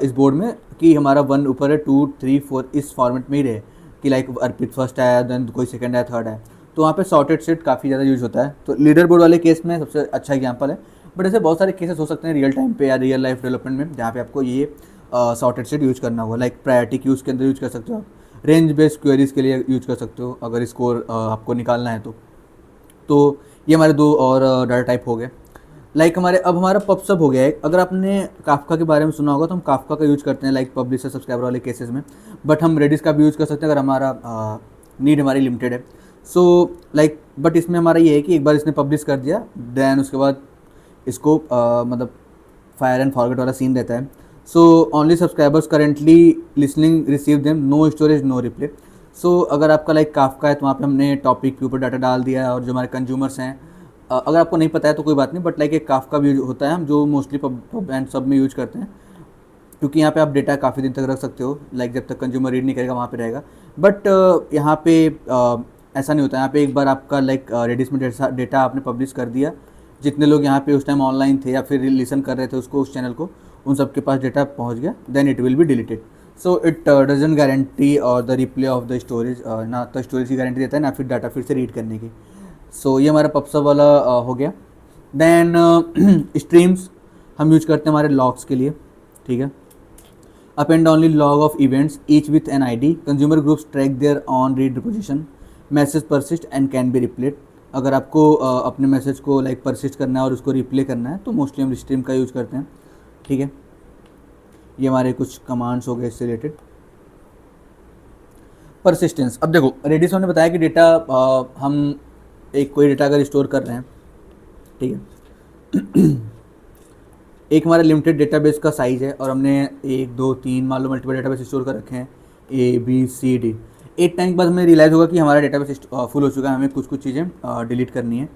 इस बोर्ड में कि हमारा 1 ऊपर है, 2, 3, 4 इस फॉर्मेट में ही रहे, कि लाइक अर्पित फर्स्ट आया, देन कोई सेकंड आया, थर्ड आया। तो वहाँ पे सॉर्टेड सेट काफ़ी ज़्यादा यूज़ होता है। तो लीडर बोर्ड वाले केस में सबसे अच्छा एग्जांपल है। बट ऐसे बहुत सारे केसेस हो सकते हैं रियल टाइम पे या रियल लाइफ डेवलपमेंट में जहाँ पे आपको ये सॉर्टेड सेट यूज़ करना होगा। लाइक प्रायोरिटी क्यूज़ के अंदर यूज़ कर सकते हो आप, रेंज बेस्ड क्वेरीज के लिए यूज़ कर सकते हो अगर स्कोर आपको निकालना है तो ये हमारे दो और डाटा टाइप हो गए। लाइक हमारे अब हमारा पबसब हो गया है। अगर आपने काफका के बारे में सुना होगा तो हम काफका का यूज़ करते हैं लाइक पब्लिशर सब्सक्राइबर वाले केसेस में। बट हम रेडिस का भी यूज़ कर सकते हैं अगर हमारा नीड हमारी लिमिटेड है। सो लाइक बट इसमें हमारा ये है कि एक बार इसने पब्लिश कर दिया देन उसके बाद इसको मतलब फायर एंड फॉरगेट वाला सीन रहता है। So only subscribers currently listening receive them, no storage no replay. So अगर आपका लाइक काफका है तो वहाँ पे हमने टॉपिक के ऊपर डाटा डाल दिया और जो हमारे कंज्यूमर्स हैं, अगर आपको नहीं पता है तो कोई बात नहीं, बट लाइक एक काफका भी होता है हम जो मोस्टली पब एंड सब में यूज करते हैं, क्योंकि यहाँ पे आप डेटा काफ़ी दिन तक रख सकते हो, लाइक जब तक कंज्यूमर रीड नहीं करेगा वहाँ पे रहेगा। बट यहाँ पे ऐसा नहीं होता। यहाँ पे एक बार आपका लाइक रेडिस में डेटा आपने पब्लिश कर दिया, जितने लोग यहाँ पे उस टाइम ऑनलाइन थे या फिर लिसन कर रहे थे उसको, उस चैनल को, उन सबके पास डेटा पहुँच गया, then it will be deleted. So it doesn't guarantee और the replay of the storage, ना तो स्टोरेज की गारंटी देता है ना फिर डाटा फिर से रीड करने की। सो ये हमारा पबसब वाला हो गया। देन स्ट्रीम्स हम यूज करते हैं हमारे लॉग्स के लिए। ठीक है, append only log of events each with an ID, consumer groups track their own read position, message persist and can be replayed. अगर आपको अपने मैसेज को लाइक परसिस्ट करना है और उसको रिप्ले करना है तो मोस्टली हम स्ट्रीम का यूज़ करते हैं। ठीक है, ये हमारे कुछ कमांड्स हो गए इससे रिलेटेड। परसिस्टेंस, अब देखो रेडिस ने बताया कि डेटा हम एक कोई डेटा अगर स्टोर कर रहे हैं, ठीक है, एक हमारा लिमिटेड डेटाबेस का साइज़ है और हमने 1, 2, 3 मान लो मल्टीपल डेटाबेस स्टोर कर रखे हैं ABCD। 8 टाइम के बाद हमें रियलाइज़ होगा कि हमारा डेटाबेस फुल हो चुका है, हमें कुछ कुछ चीज़ें डिलीट करनी है।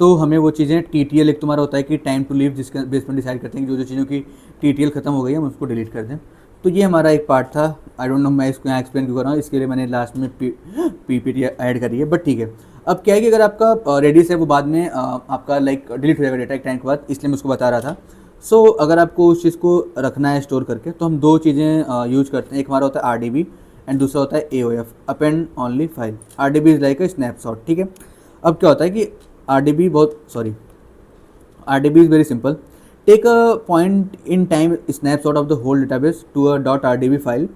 तो हमें वो चीज़ें TTL एक तुम्हारा होता है कि टाइम टू लीव, जिसके बेस पर डिसाइड करते हैं कि जो चीज़ों की TTL खत्म हो गई है हम उसको डिलीट कर दें। तो ये हमारा एक पार्ट था। आई डोंट नो मैं इसको यहाँ एक्सप्लेन क्यों कर रहा हूँ, इसके लिए मैंने लास्ट में PPT ऐड करी है, बट ठीक है। अब क्या है कि अगर आपका रेडिस है वो बाद में आपका लाइक डिलीट हो जाएगा डेटा एक टाइम के बाद, इसलिए मैं उसको बता रहा था। सो अगर आपको उस चीज़ को रखना है स्टोर करके, तो हम दो चीज़ें यूज करते हैं। एक हमारा होता है RDB एंड दूसरा होता है AOF, append only file. RDB is like a snapshot, ठीक है। अब क्या होता है कि RDB is very simple. Take a point in time snapshot of the whole database to a .rdb file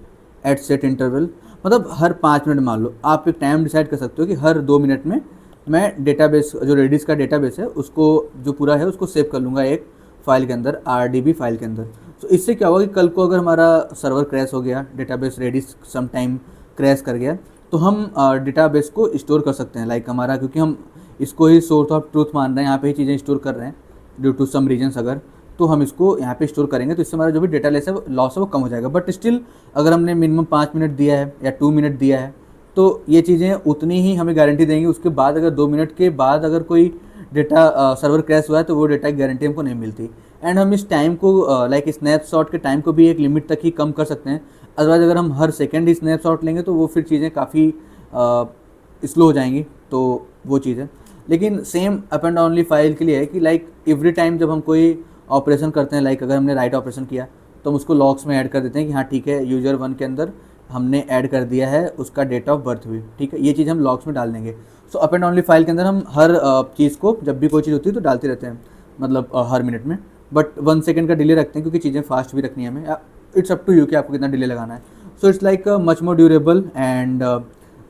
at set interval. मतलब हर 5 मिनट, मान लो आप एक टाइम डिसाइड कर सकते हो कि हर 2 मिनट में मैं डेटाबेस, जो रेडिस का डेटाबेस है उसको जो पूरा है उसको सेव कर लूँगा एक फाइल के अंदर, RDB फाइल के अंदर। तो इससे क्या होगा कि कल को अगर हमारा सर्वर क्रैश हो गया, database Redis some time crash कर गया, तो हम डेटाबेस को स्टोर कर सकते हैं। लाइक हमारा, क्योंकि हम इसको ही सोर्स ऑफ ट्रूथ मान रहे हैं, यहाँ पे ही चीज़ें स्टोर कर रहे हैं ड्यू टू सम रीजन्स, अगर तो हम इसको यहाँ पे स्टोर करेंगे तो इससे हमारा जो भी डेटा लॉस है वो कम हो जाएगा। बट स्टिल अगर हमने मिनिमम 5 मिनट दिया है या 2 मिनट दिया है, तो ये चीज़ें उतनी ही हमें गारंटी देंगी। उसके बाद अगर 2 मिनट के बाद अगर कोई डेटा सर्वर क्रैश हुआ है तो वो डेटा की गारंटी हमको नहीं मिलती। एंड हम इस टाइम को लाइक स्नैपशॉट के टाइम को भी एक लिमिट तक ही कम कर सकते हैं। अदरवाइज़ अगर हम हर सेकेंड ही स्नैपशॉट लेंगे तो वो फिर चीज़ें काफ़ी स्लो हो जाएंगी, तो वो चीज़ है। लेकिन सेम अपेंड ओनली फाइल के लिए है कि लाइक एवरी टाइम जब हम कोई ऑपरेशन करते हैं, लाइक अगर हमने राइट ऑपरेशन किया तो हम उसको लॉग्स में ऐड कर देते हैं कि हाँ ठीक है, यूजर 1 के अंदर हमने ऐड कर दिया है उसका डेट ऑफ बर्थ भी, ठीक है। ये चीज़ हम लॉग्स में डाल देंगे। सो अपेंड ओनली फाइल के अंदर हम हर चीज़ को, जब भी कोई चीज़ होती है तो डालते रहते हैं, मतलब हर मिनट में। बट 1 सेकेंड का डिले रखते हैं क्योंकि चीज़ें फास्ट भी रखनी है हमें। इट्स अप टू यू कि आपको कितना डिले लगाना है। So it's like much more durable and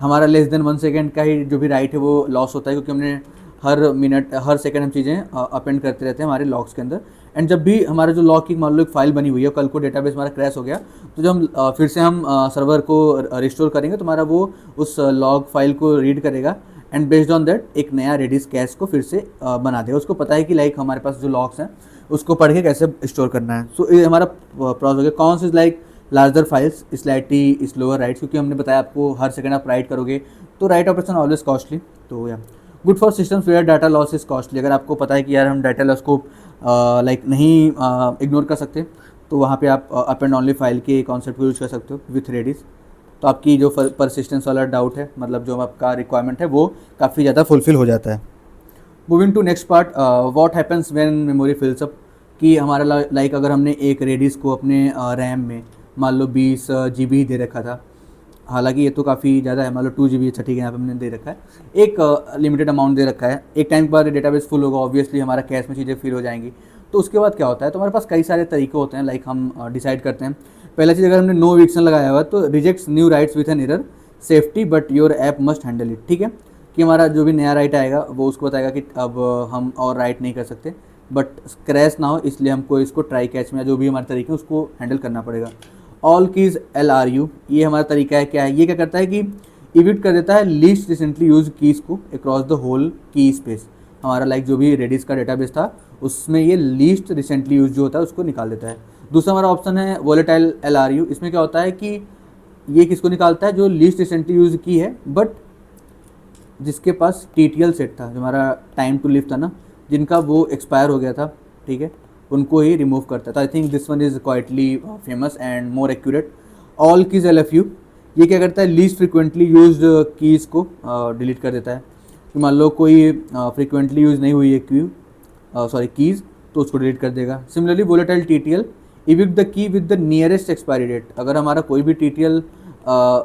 हमारा लेस देन 1 सेकेंड का ही जो भी राइट है वो लॉस होता है, क्योंकि हमने हर मिनट हर सेकंड हम चीज़ें अपेंड करते रहते हैं हमारे लॉग्स के अंदर। एंड जब भी हमारा जो लॉग की मान लो एक फाइल बनी हुई है, कल को डेटाबेस हमारा क्रैश हो गया, तो जब हम फिर से हम सर्वर को रिस्टोर करेंगे तो हमारा वो उस लॉग फाइल को रीड करेगा एंड बेस्ड ऑन दैट एक नया रेडिस कैश को फिर से बना देगा। उसको पता है कि लाइक हमारे पास जो लॉग्स हैं उसको पढ़ के कैसे स्टोर करना है। सो ये हमारा प्रोसेस हो गया। कौन सी like larger files slightly slower writes, क्योंकि हमने बताया आपको हर सेकंड आप राइट करोगे तो राइट ऑपरेशन ऑलवेज कॉस्टली। तो या good for systems where data loss is costly. अगर आपको पता है कि यार हम डाटा लॉस को लाइक नहीं इग्नोर कर सकते, तो वहाँ पे आप अपेंड ओनली फाइल के कॉन्सेप्ट को यूज कर सकते हो विथ रेडिस। तो आपकी जो परसिस्टेंस वाला डाउट है, मतलब जो आपका रिक्वायरमेंट है, वो काफ़ी ज़्यादा फुलफिल हो जाता है। Moving to next part, what happens when memory fills up. कि हमारा लाइक अगर हमने एक रेडिस को अपने रैम में मान लो 20 GB दे रखा था, हालांकि ये तो काफ़ी ज़्यादा है, मान लो 2 GB, अच्छा ठीक है, यहाँ पे हमने दे रखा है एक लिमिटेड अमाउंट दे रखा है। एक टाइम के बाद डेटाबेस फुल होगा, ऑब्वियसली हमारा कैश में चीज़ें फिल हो जाएंगी। तो उसके बाद क्या होता है, तो हमारे पास कई सारे तरीके होते हैं, लाइक हम डिसाइड करते हैं। पहला चीज़, अगर हमने नो एविक्शन लगाया हुआ तो rejects new rights with an error safety but your app must handle it, ठीक है। कि हमारा जो भी नया राइट आएगा वो उसको बताएगा कि अब हम और राइट नहीं कर सकते, बट क्रैश ना हो इसलिए हमको इसको ट्राई कैच में जो भी हमारे तरीके हैं उसको हैंडल करना पड़ेगा। ऑल कीज़ LRU, ये हमारा तरीका है। क्या है ये, क्या करता है कि इविट कर देता है लीस्ट रिसेंटली यूज कीज़ को अक्रॉस द होल की स्पेस। हमारा लाइक जो भी रेडिस का डेटाबेस था उसमें ये लीस्ट रिसेंटली यूज जो होता है उसको निकाल देता है। दूसरा हमारा ऑप्शन है वोलेटाइल LRU। इसमें क्या होता है कि ये किसको निकालता है, जो लीस्ट रिसेंटली यूज की है बट जिसके पास TTL सेट था, जो हमारा टाइम टू लिव था ना, जिनका वो एक्सपायर हो गया था, ठीक है, उनको ही रिमूव करता है। तो I think this one is quietly famous and more accurate. All keys LFU, ये क्या करता है, लीस्ट फ्रिक्वेंटली यूज्ड कीज़ को डिलीट कर देता है। कि मान लो कोई फ्रिक्वेंटली यूज़ नहीं हुई है कीज़, तो उसको डिलीट कर देगा। Similarly volatile TTL, evict the key with the nearest expiry date. अगर हमारा कोई भी TTL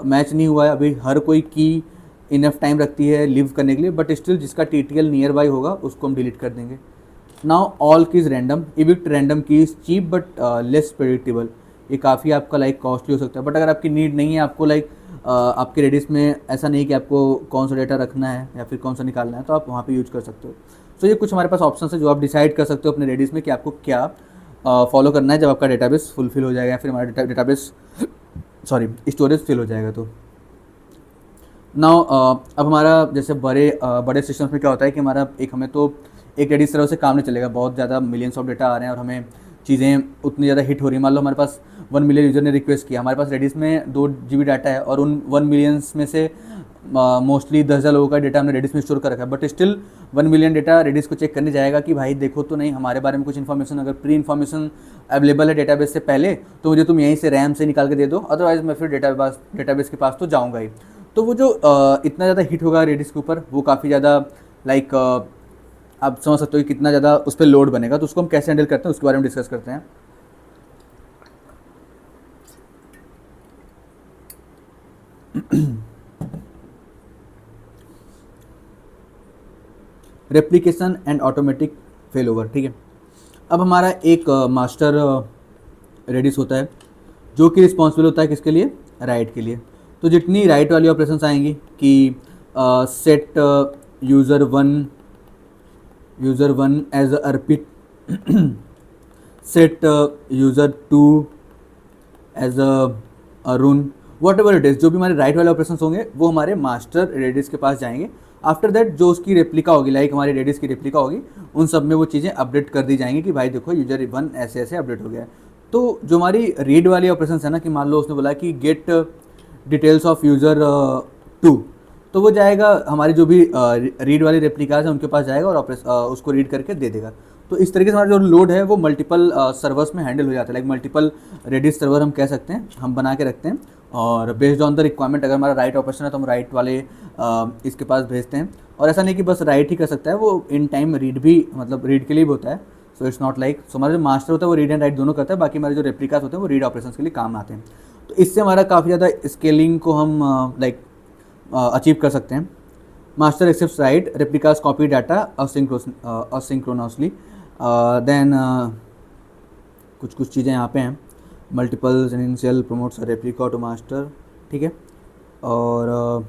मैच नहीं हुआ है, अभी हर कोई की इनफ टाइम रखती है लिव करने के लिए, बट स्टिल जिसका TTL नियर बाई होगा उसको हम डिलीट कर देंगे। Now all keys random, evict random keys cheap but less predictable. ये काफ़ी आपका लाइक कॉस्टली हो सकता है, बट अगर आपकी नीड नहीं है, आपको लाइक आपके रेडिस में ऐसा नहीं कि आपको कौन सा डेटा रखना है या फिर कौन सा निकालना है, तो आप वहाँ पे यूज कर सकते हो। सो ये कुछ हमारे पास ऑप्शन है जो आप डिसाइड कर सकते हो अपने रेडिस में कि आपको क्या फॉलो करना है जब आपका डेटाबेस फुलफिल हो जाएगा या फिर हमारा डेटाबेस स्टोरेज फिल हो जाएगा। तो नाउ अब हमारा जैसे बड़े सिस्टम्स में क्या होता है कि हमारा हमें तो एक रेडिस सर्वर से काम नहीं चलेगा, बहुत ज़्यादा मिलियंस ऑफ डेटा आ रहे हैं और हमें चीज़ें उतनी ज़्यादा हिट हो रही है। मान लो हमारे पास 1 मिलियन यूज़र ने रिक्वेस्ट किया, हमारे पास रेडिस में 2 GB डाटा है और उन 1 मिलियंस में से मोस्टली 10,000 लोगों का डेटा हमने रेडिस में स्टोर कर रखा है, but still 1 million data Redis को चेक करने जाएगा कि भाई देखो तो नहीं हमारे बारे में कुछ इन्फॉर्मेशन, अगर प्री इन्फॉर्मेशन अवेलेबल है डेटाबेस से पहले तो मुझे तुम यहीं से रैम से निकाल के दे दो, अदरवाइज मैं फिर डेटाबेस के पास तो जाऊँगा ही। तो वो जो इतना ज़्यादा हिट होगा रेडिस के ऊपर, वो काफ़ी ज़्यादा लाइक आप समझ सकते हो कि कितना ज़्यादा उस पर लोड बनेगा। तो उसको हम कैसे हैंडल करते हैं उसके बारे में डिस्कस करते हैं। Replication and automatic fail over, ठीक है। अब हमारा एक मास्टर रेडिस होता है जो कि रिस्पॉन्सिबल होता है किसके लिए, राइट के लिए। तो जितनी राइट वाली ऑपरेशंस आएंगी कि set user one as a repeat, set user two as a Arun, whatever it is, जो भी हमारे राइट वाले ऑपरेशंस होंगे वो हमारे मास्टर रेडिस के पास जाएंगे। आफ्टर दैट जो उसकी रेप्लिका होगी, लाइक हमारी रेडिस की रेप्लिका होगी, उन सब में वो चीज़ें अपडेट कर दी जाएंगी कि भाई देखो यूजर वन ऐसे ऐसे अपडेट हो गया है। तो जो हमारी रीड वाली ऑपरेशन है ना, कि मान लो उसने बोला कि get details of user two, तो वो जाएगा हमारी जो भी रीड वाली रेप्लिकाज है उनके पास जाएगा और उसको रीड करके दे देगा। तो इस तरीके से हमारा जो लोड है वो मल्टीपल सर्वर्स में हैंडल हो जाता है, लाइक मल्टीपल रेडिस सर्वर हम कह सकते हैं, हम बना के रखते हैं। और बेस्ड ऑन द रिक्वायरमेंट, अगर हमारा राइट ऑपरेशन है तो हम राइट वाले इसके पास भेजते हैं। और ऐसा नहीं कि बस राइट ही कर सकता है, वो इन टाइम रीड भी, मतलब रीड के लिए भी होता है। सो इट्स नॉट लाइक, सो हमारा जो मास्टर होता है वो रीड एंड राइट दोनों करता है, बाकी हमारे जो रेप्लिकास होते हैं वो रीड ऑपरेशन के लिए काम आते हैं। तो इससे हमारा काफ़ी ज़्यादा स्केलिंग को हम लाइक अचीव कर सकते हैं। Master accepts write replicas copy data asynchronously, then कुछ चीज़ें यहाँ पे हैं, multiple initial promotes replica to master, ठीक है। और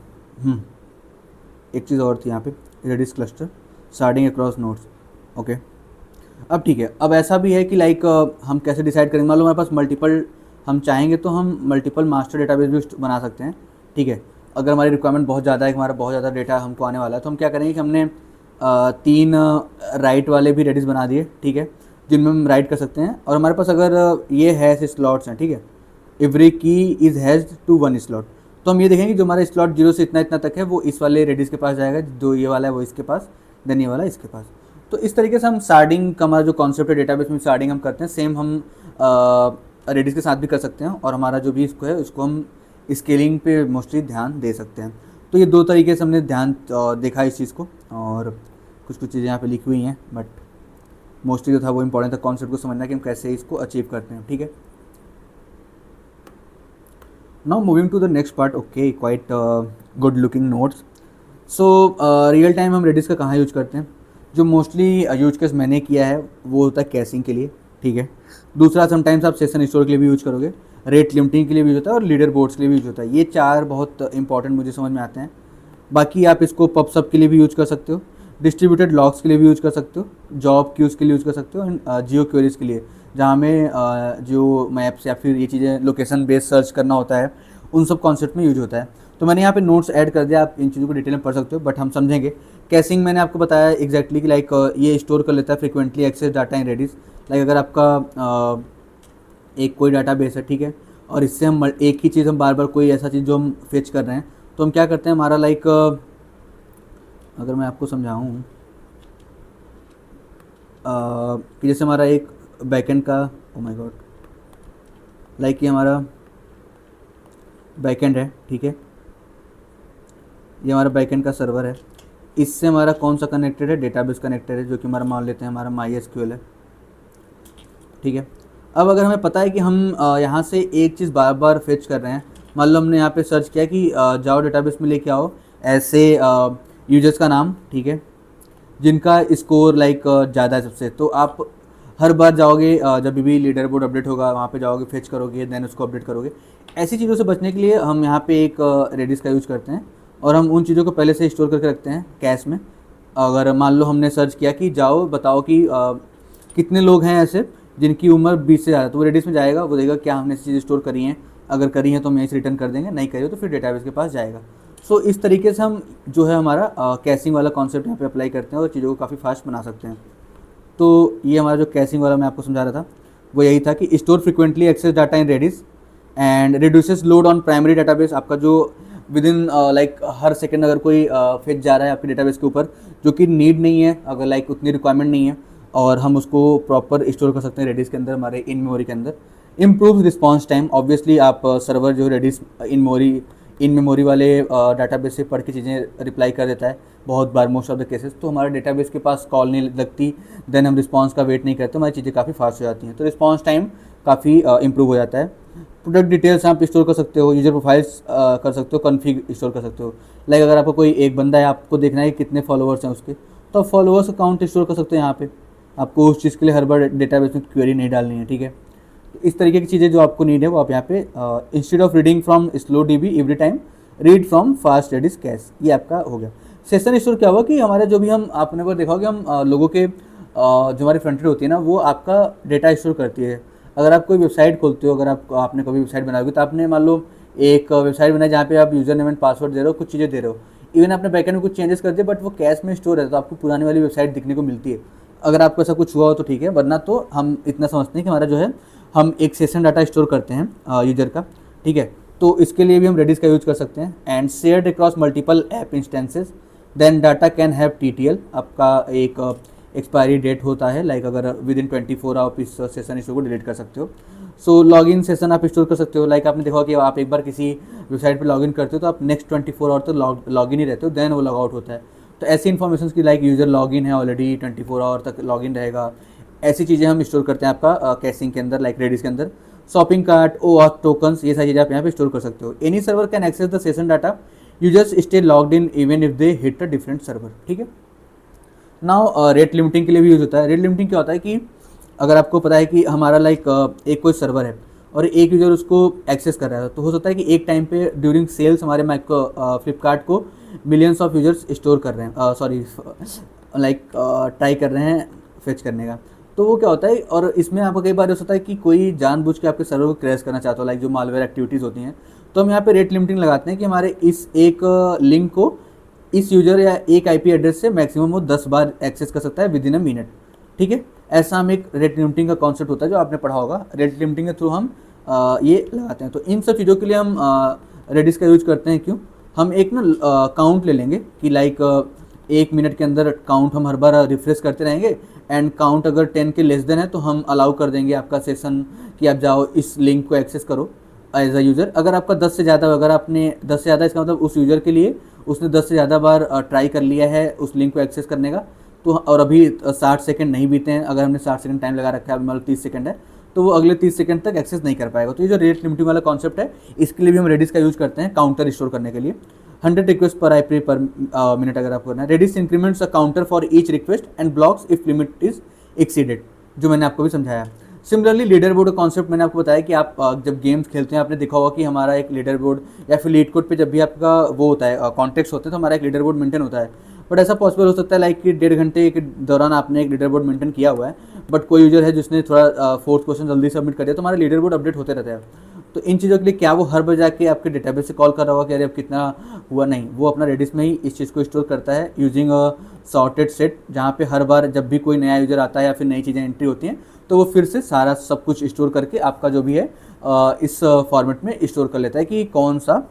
एक चीज़ और थी यहाँ पे, Redis cluster sharding across nodes, okay. अब ठीक है, अब ऐसा भी है कि लाइक हम कैसे डिसाइड करेंगे, मान लो हमारे पास मल्टीपल, हम चाहेंगे तो हम मल्टीपल मास्टर डेटाबेस भी बना सकते हैं, ठीक है। अगर हमारी रिक्वायरमेंट बहुत ज़्यादा है, हमारा बहुत ज़्यादा डेटा हमको आने वाला है, तो हम क्या करेंगे कि हमने 3 राइट वाले भी रेडिस बना दिए, ठीक है, जिनमें हम राइट कर सकते हैं। और हमारे पास अगर ये हैश स्लॉट्स हैं, ठीक है, एवरी की इज़ हैज टू 1 स्लॉट, तो हम ये देखेंगे जो हमारा स्लॉट 0 से इतना इतना तक है वो इस वाले रेडिस के पास जाएगा, जो ये वाला है वो इसके पास, देन ये वाला इसके पास। तो इस तरीके से हम शार्डिंग का हमारा जो कॉन्सेप्ट है डेटाबेस में, शार्डिंग हम करते हैं, सेम हम रेडिस के साथ भी कर सकते हैं। और हमारा जो भी इसको है उसको हम स्केलिंग पे मोस्टली ध्यान दे सकते हैं। तो ये 2 तरीके से हमने ध्यान देखा इस चीज़ को, और कुछ चीज़ें यहाँ पे लिखी हुई हैं, बट मोस्टली जो था वो इंपॉर्टेंट था कॉन्सेप्ट को समझना कि हम कैसे इसको अचीव करते हैं, ठीक है। Now moving to the next part, okay, quite good looking notes. So real time हम रेडिस का कहाँ यूज करते हैं, जो मोस्टली यूज केस मैंने किया है वो होता है कैशिंग के लिए, ठीक है। दूसरा समटाइम्स आप सेशन स्टोर के लिए भी यूज करोगे, रेट लिमिटिंग के लिए भी यूज होता है, और लीडर बोर्ड्स के लिए भी यूज होता है। ये 4 बहुत इंपॉर्टेंट मुझे समझ में आते हैं। बाकी आप इसको पबसब के लिए भी यूज कर सकते हो, डिस्ट्रीब्यूटेड लॉग्स के लिए भी यूज कर सकते हो, जॉब क्यूज़ के लिए यूज कर सकते हो, एंड जियो क्वेरीज के लिए, जहाँ हमें जो मैप्स या फिर ये चीज़ें लोकेशन बेस्ड सर्च करना होता है, उन सब कॉन्सेप्ट में यूज होता है। तो मैंने यहाँ पे नोट्स ऐड कर दिया, आप इन चीज़ों को डिटेल में पढ़ सकते हो, बट हम समझेंगे। कैशिंग मैंने आपको बताया एग्जैक्टली कि लाइक ये स्टोर कर लेता है frequently access data in Redis. Like अगर आपका एक कोई डाटा बेस है, ठीक है, और इससे हम एक ही चीज़ हम बार बार कोई ऐसा चीज़ जो हम फेच कर रहे हैं, तो हम क्या करते हैं, हमारा लाइक अगर मैं आपको समझाऊँ कि जैसे हमारा एक बैकएंड का, ओ माय गॉड, लाइक ये हमारा बैकएंड है, ठीक है, ये हमारा बैकएंड का सर्वर है, इससे हमारा कौन सा कनेक्टेड है, डेटाबेस कनेक्टेड है, जो कि हमारा मान लेते हैं हमारा MySQL है, ठीक है। अब अगर हमें पता है कि हम यहाँ से एक चीज़ बार बार फेच कर रहे हैं, मान लो हमने यहाँ पे सर्च किया कि जाओ डेटाबेस में लेके आओ ऐसे यूजर्स का नाम, ठीक है, जिनका स्कोर लाइक ज़्यादा है सबसे, तो आप हर बार जाओगे, जब भी लीडर बोर्ड अपडेट होगा वहाँ पे जाओगे, फेच करोगे, देन उसको अपडेट करोगे। ऐसी चीज़ों से बचने के लिए हम यहाँ पे एक रेडिस का यूज़ करते हैं, और हम उन चीज़ों को पहले से स्टोर करके रखते हैं कैश में। अगर मान लो हमने सर्च किया कि जाओ बताओ कि कितने लोग हैं ऐसे जिनकी उम्र 20 से ज़्यादा, तो वो रेडिस में जाएगा, वो देखेगा क्या हमने ऐसी चीज़ें स्टोर करी हैं, अगर करी हैं तो हम यहीं से रिटर्न कर देंगे, नहीं करी हो तो फिर डेटाबेस के पास जाएगा। सो इस तरीके से हम जो है हमारा कैशिंग वाला कॉन्सेप्ट यहाँ पे अप्लाई करते हैं और चीज़ों को काफ़ी फास्ट बना सकते हैं। तो ये हमारा जो कैशिंग वाला मैं आपको समझा रहा था वो यही था कि store frequently access data in Redis and reduces load on primary database. आपका जो विद इन लाइक हर सेकंड अगर कोई फेच जा रहा है आपके डेटाबेस के ऊपर जो कि नीड नहीं है, अगर लाइक उतनी रिक्वायरमेंट नहीं है, और हम उसको प्रॉपर स्टोर कर सकते हैं रेडिस के अंदर, हमारे इन मेमोरी के अंदर। इम्प्रूव रिस्पॉन्स टाइम, ऑब्वियसली आप सर्वर जो Redis in memory in memory वाले डाटाबेस से पढ़ के चीज़ें रिप्लाई कर देता है बहुत बार, मोस्ट ऑफ द केसेस। तो हमारे डेटाबेस के पास कॉल नहीं लगती, देन हम रिस्पांस का वेट नहीं करते, हमारी चीज़ें काफ़ी फास्ट हो जाती हैं, तो रिस्पांस टाइम काफ़ी इंप्रूव हो जाता है। प्रोडक्ट डिटेल्स आप स्टोर कर सकते हो, यूजर प्रोफाइल्स कर सकते हो, कॉन्फ़िग स्टोर कर सकते हो। लाइक अगर आपको कोई एक बंदा है, आपको देखना है कि कितने फॉलोअर्स हैं उसके, तो आप फॉलोअर्स अकाउंट स्टोर कर सकते हो यहाँ पे। आपको उस चीज़ के लिए हर बार डेटाबेस में क्वेरी नहीं डालनी है, ठीक है। तो इस तरीके की चीज़ें जो आपको नीड है वो आप यहाँ पे instead of reading from slow DB every time read from fast Redis cache, ये आपका हो गया। सेशन स्टोर क्या हुआ कि हमारे जो भी हम आपने को देखा होगा, हम लोगों के जो हमारी फ्रंट एंड होती है ना, वो आपका डेटा स्टोर करती है। अगर आप कोई वेबसाइट खोलते हो, अगर आपने कभी वेबसाइट बनाओगे, तो आपने मान लो एक वेबसाइट बनाई जहाँ पे आप यूजर नेम एंड पासवर्ड दे रहे हो, कुछ चीज़ें दे रहे हो, इवन आपने बैकएंड में कुछ चेंजेस कर दिए, बट वो कैश में स्टोर है, तो आपको पुरानी वाली वेबसाइट दिखने को मिलती है। अगर आपको ऐसा कुछ हुआ हो तो ठीक है, वरना तो हम इतना समझते हैं कि हमारा जो है, हम एक सेशन डाटा स्टोर करते हैं यूजर का, ठीक है। तो इसके लिए भी हम रेडिस का यूज कर सकते हैं। And shared across multiple app instances, then data can have TTL, आपका एक एक्सपायरी डेट होता है, लाइक अगर विद इन 24 आवर इस सेशन स्टोर को डिलीट कर सकते हो। सो लॉगिन सेशन आप स्टोर कर सकते हो, लाइक आपने देखा कि आप एक बार किसी वेबसाइट पे लॉगिन करते हो तो आप नेक्स्ट 24 आवर तक लॉगिन ही रहते हो, देन वो लॉग आउट होता है। तो ऐसी इन्फॉर्मेशन की लाइक यूजर लॉगिन है ऑलरेडी, 24 आवर तक लॉगिन रहेगा, ऐसी चीज़ें हम स्टोर करते हैं आपका कैशिंग के अंदर, लाइक रेडिस के अंदर। शॉपिंग कार्ट, OAuth टोकन्स, ये सारी चीज़ें आप यहाँ पे स्टोर कर सकते हो। Any server can access the session data, users stay logged in even if they hit a different server, ठीक है। नाउ रेट लिमिटिंग के लिए भी यूज होता है। रेट लिमिटिंग क्या होता है कि अगर आपको पता है कि हमारा लाइक एक कोई सर्वर है और एक यूज़र उसको एक्सेस कर रहा है, तो हो सकता है कि एक टाइम पे ड्यूरिंग सेल्स हमारे फ्लिपकार्ट को मिलियंस ऑफ यूजर्स स्टोर कर रहे हैं, सॉरी लाइक ट्राई कर रहे हैं फेच करने का। तो वो क्या होता है, और इसमें आपको कई बार हो सकता है कि कोई जानबूझ के आपके सर्वर को क्रैश करना चाहता हो, लाइक जो मालवेयर एक्टिविटीज़ होती हैं। तो हम यहाँ पे रेट लिमिटिंग लगाते हैं कि हमारे इस एक लिंक को इस यूजर या एक IP एड्रेस से मैक्सिमम वो 10 बार एक्सेस कर सकता है विद इन अ मिनट, ठीक है। ऐसा हम एक रेट लिमिटिंग का कॉन्सेप्ट होता है जो आपने पढ़ा होगा, रेट लिमिटिंग के थ्रू हम ये लगाते हैं। तो इन सब चीज़ों के लिए हम रेडिस का यूज करते हैं। क्यों? हम एक ना काउंट ले लेंगे कि लाइक 1 मिनट के अंदर काउंट हम हर बार रिफ्रेश करते रहेंगे, एंड काउंट अगर 10 के लेस देन है तो हम अलाउ कर देंगे आपका सेशन कि आप जाओ इस लिंक को एक्सेस करो एज अ यूज़र। अगर आपका 10 से ज़्यादा, अगर आपने 10 से ज़्यादा, इसका मतलब उस यूज़र के लिए उसने 10 से ज़्यादा बार ट्राई कर लिया है उस लिंक को एक्सेस करने का, तो और अभी 60 सेकंड नहीं बीते हैं, अगर हमने 60 सेकंड टाइम लगा रखा है, मतलब 30 सेकंड है, तो वो अगले 30 सेकंड तक एक्सेस नहीं कर पाएगा। तो ये जो रेट लिमिटिंग वाला कॉन्सेप्ट है, इसके लिए भी हम रेडिस का यूज़ करते हैं काउंटर स्टोर करने के लिए। 100 रिक्वेस्ट पर IP पर मिनट अगर आपको करना है। Redis increments a counter for each request and blocks if limit is exceeded, जो मैंने आपको भी समझाया। सिमिलरली लीडर बोर्ड का कॉन्सेप्ट मैंने आपको बताया कि आप जब गेम्स खेलते हैं, आपने देखा होगा कि हमारा एक लीडर बोर्ड या फिर लीड कोड पे जब भी आपका वो होता है कॉन्टेक्स्ट होते हैं, तो हमारा एक लीडर बोर्ड मेंटेन होता है। बट ऐसा पॉसिबल हो सकता है लाइक कि 1.5 घंटे के दौरान आपने एक लीडर बोर्ड मेंटेन किया हुआ है, बट कोई यूजर है जिसने थोड़ा फोर्थ क्वेश्चन जल्दी सबमिट कर दिया, तो हमारा लीडर बोर्ड अपडेट होते रहता है। तो इन चीज़ों के लिए क्या वो हर बार जाके आपके डेटाबेस से कॉल कर रहा होगा कि अरे अब कितना हुआ, नहीं, वो अपना रेडिस में ही इस चीज़ को स्टोर करता है यूजिंग अ सॉर्टेड सेट, जहाँ पे हर बार जब भी कोई नया यूज़र आता है या फिर नई चीज़ें एंट्री होती हैं, तो वो फिर से सारा सब कुछ स्टोर करके आपका जो भी है इस फॉर्मेट में स्टोर कर लेता है कि कौन सा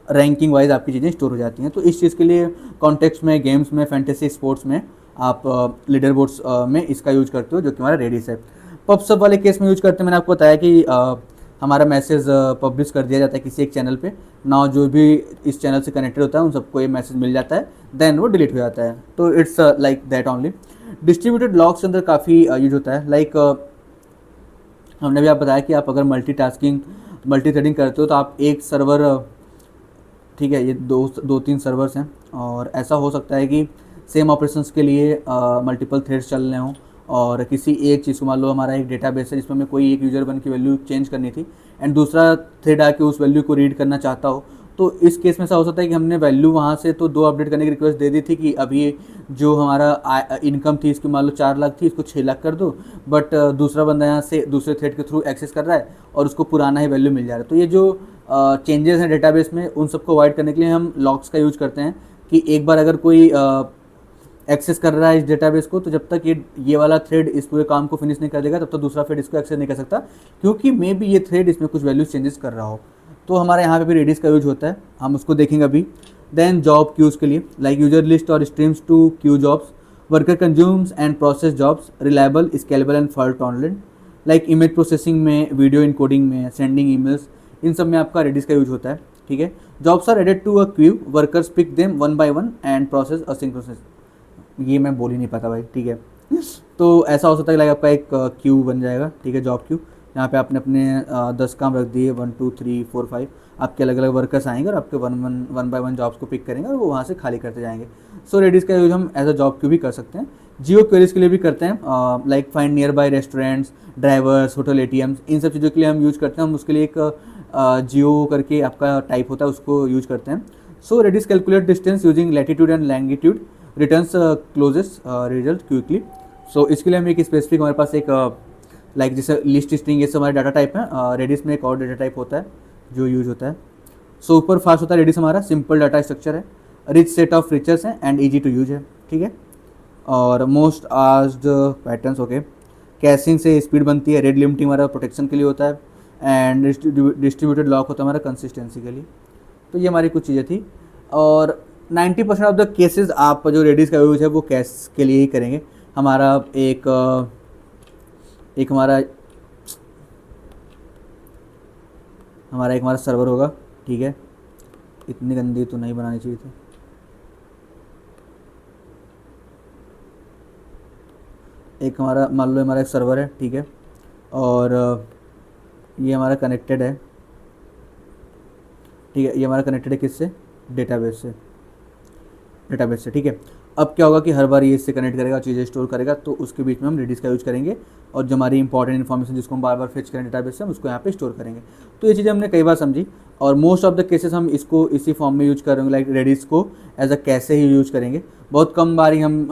रैंकिंग वाइज आपकी चीज़ें स्टोर हो जाती हैं। तो इस चीज़ के लिए कॉन्टेक्स्ट में, गेम्स में, फैंटेसी स्पोर्ट्स में आप लीडर बोर्ड्स में इसका यूज करते हो, जो कि हमारा रेडिस है। पबसब वाले केस में यूज करते हैं, मैंने आपको बताया कि हमारा मैसेज पब्लिश कर दिया जाता है किसी एक चैनल पे, ना जो भी इस चैनल से कनेक्टेड होता है उन सबको ये मैसेज मिल जाता है, देन वो डिलीट हो जाता है। तो it's like that only. Distributed logs के अंदर काफ़ी यूज होता है, लाइक हमने भी आप बताया कि आप अगर मल्टीटास्किंग, मल्टी थ्रेडिंग करते हो, तो आप एक सर्वर, ठीक है, ये दो तीन सर्वर्स हैं, और ऐसा हो सकता है कि सेम ऑपरेशंस के लिए मल्टीपल थ्रेड्स चल रहे हों, और किसी एक चीज़ को, मान लो हमारा एक डेटाबेस है जिसमें हमें कोई एक यूज़र 1 की वैल्यू चेंज करनी थी, एंड दूसरा थ्रेड आके उस वैल्यू को रीड करना चाहता हो, तो इस केस में ऐसा हो सकता है कि हमने वैल्यू वहाँ से तो 2 अपडेट करने की रिक्वेस्ट दे दी थी कि अभी जो हमारा इनकम थी इसकी मान लो 4 लाख थी, इसको 6 लाख कर दो, बट दूसरा बंदा यहाँ से दूसरे थ्रेड के थ्रू एक्सेस कर रहा है और उसको पुराना ही वैल्यू मिल जा रहा है। तो ये जो चेंजेस हैं डेटाबेस में, उन सबको अवॉइड करने के लिए हम लॉक्स का यूज करते हैं कि एक बार अगर कोई एक्सेस कर रहा है इस डेटाबेस को, तो जब तक ये वाला थ्रेड इस पूरे काम को फिनिश नहीं कर देगा, तब तक दूसरा थ्रेड इसको एक्सेस नहीं कर सकता, क्योंकि मे बी ये थ्रेड इसमें कुछ वैल्यू चेंजेस कर रहा हो। तो हमारे यहाँ पे भी रेडिस का यूज होता है, हम उसको देखेंगे अभी। देन जॉब क्यूज़ के लिए, लाइक यूजर लिस्ट और streams to queue jobs, worker consumes and process jobs, reliable, scalable and fault tolerant, like image processing में, वीडियो इनकोडिंग में, सेंडिंग ईमेल्स, इन सब में आपका रेडिस का यूज होता है। ठीक है। Jobs are added to a queue, workers pick them one by one and process asynchronous, ये मैं बोल ही नहीं पाता भाई, ठीक है। तो ऐसा हो सकता है कि लाइक आपका एक क्यू बन जाएगा, ठीक है, जॉब क्यू, यहाँ पे आपने अपने 10 काम रख दिए, 1 2 3 4 5, आपके अलग अलग वर्कर्स आएंगे और आपके वन बाय वन जॉब्स को पिक करेंगे और वो वहाँ से खाली करते जाएंगे। सो रेडिस का यूज हम एज अ जॉब क्यू भी कर सकते हैं, जियो क्वेरीज के लिए भी करते हैं, like find nearby restaurants, drivers, hotel, ATMs, इन सब चीज़ों के लिए हम यूज करते हैं। हम उसके लिए एक जियो करके आपका टाइप होता है, उसको यूज करते हैं। So Redis calculate distance using latitude and longitude, returns closest result quickly. So इसके लिए हम एक स्पेसिफिक, हमारे पास एक लाइक जैसे लिस्ट स्ट्रिंग, ये सब हमारे डाटा टाइप है। रेडिस में एक और डाटा टाइप होता है जो यूज होता है। सो ऊपर फास्ट होता है रेडिस, हमारा सिंपल डाटा स्ट्रक्चर है, रिच सेट ऑफ फीचर्स हैं एंड ईजी टू यूज है, ठीक है। और most asked patterns, okay. Caching से स्पीड बनती है, रेड लिमिटिंग हमारा प्रोटेक्शन के लिए होता है, एंड डिस्ट्रीब्यूटेड लॉक होता है हमारा कंसिस्टेंसी के लिए। तो ये हमारी कुछ चीज़ें थी। और 90% ऑफ द केसेस आप जो रेडिस का यूज है वो कैश के लिए ही करेंगे। हमारा एक हमारा सर्वर होगा, ठीक है। इतनी गंदी तो नहीं बनानी चाहिए थी। एक हमारा, मान लो हमारा एक सर्वर है, ठीक है, और ये हमारा कनेक्टेड है, ठीक है, ये हमारा कनेक्टेड है किससे, डेटाबेस से, ठीक है। अब क्या होगा कि हर बार ये इससे कनेक्ट करेगा, चीज़ें स्टोर करेगा, तो उसके बीच में हम रेडिस का यूज करेंगे, और जो हमारी इंपॉर्टेंट इन्फॉर्मेशन जिसको हम बार बार फेच करें डेटाबेस से, हम उसको यहाँ पे स्टोर करेंगे। तो ये चीज़ें हमने कई बार समझी, और मोस्ट ऑफ द केसेस हम इसको इसी फॉर्म में यूज करेंगे, लाइक रेडिस को एज अ कैसे ही यूज करेंगे। बहुत कम बार ही हम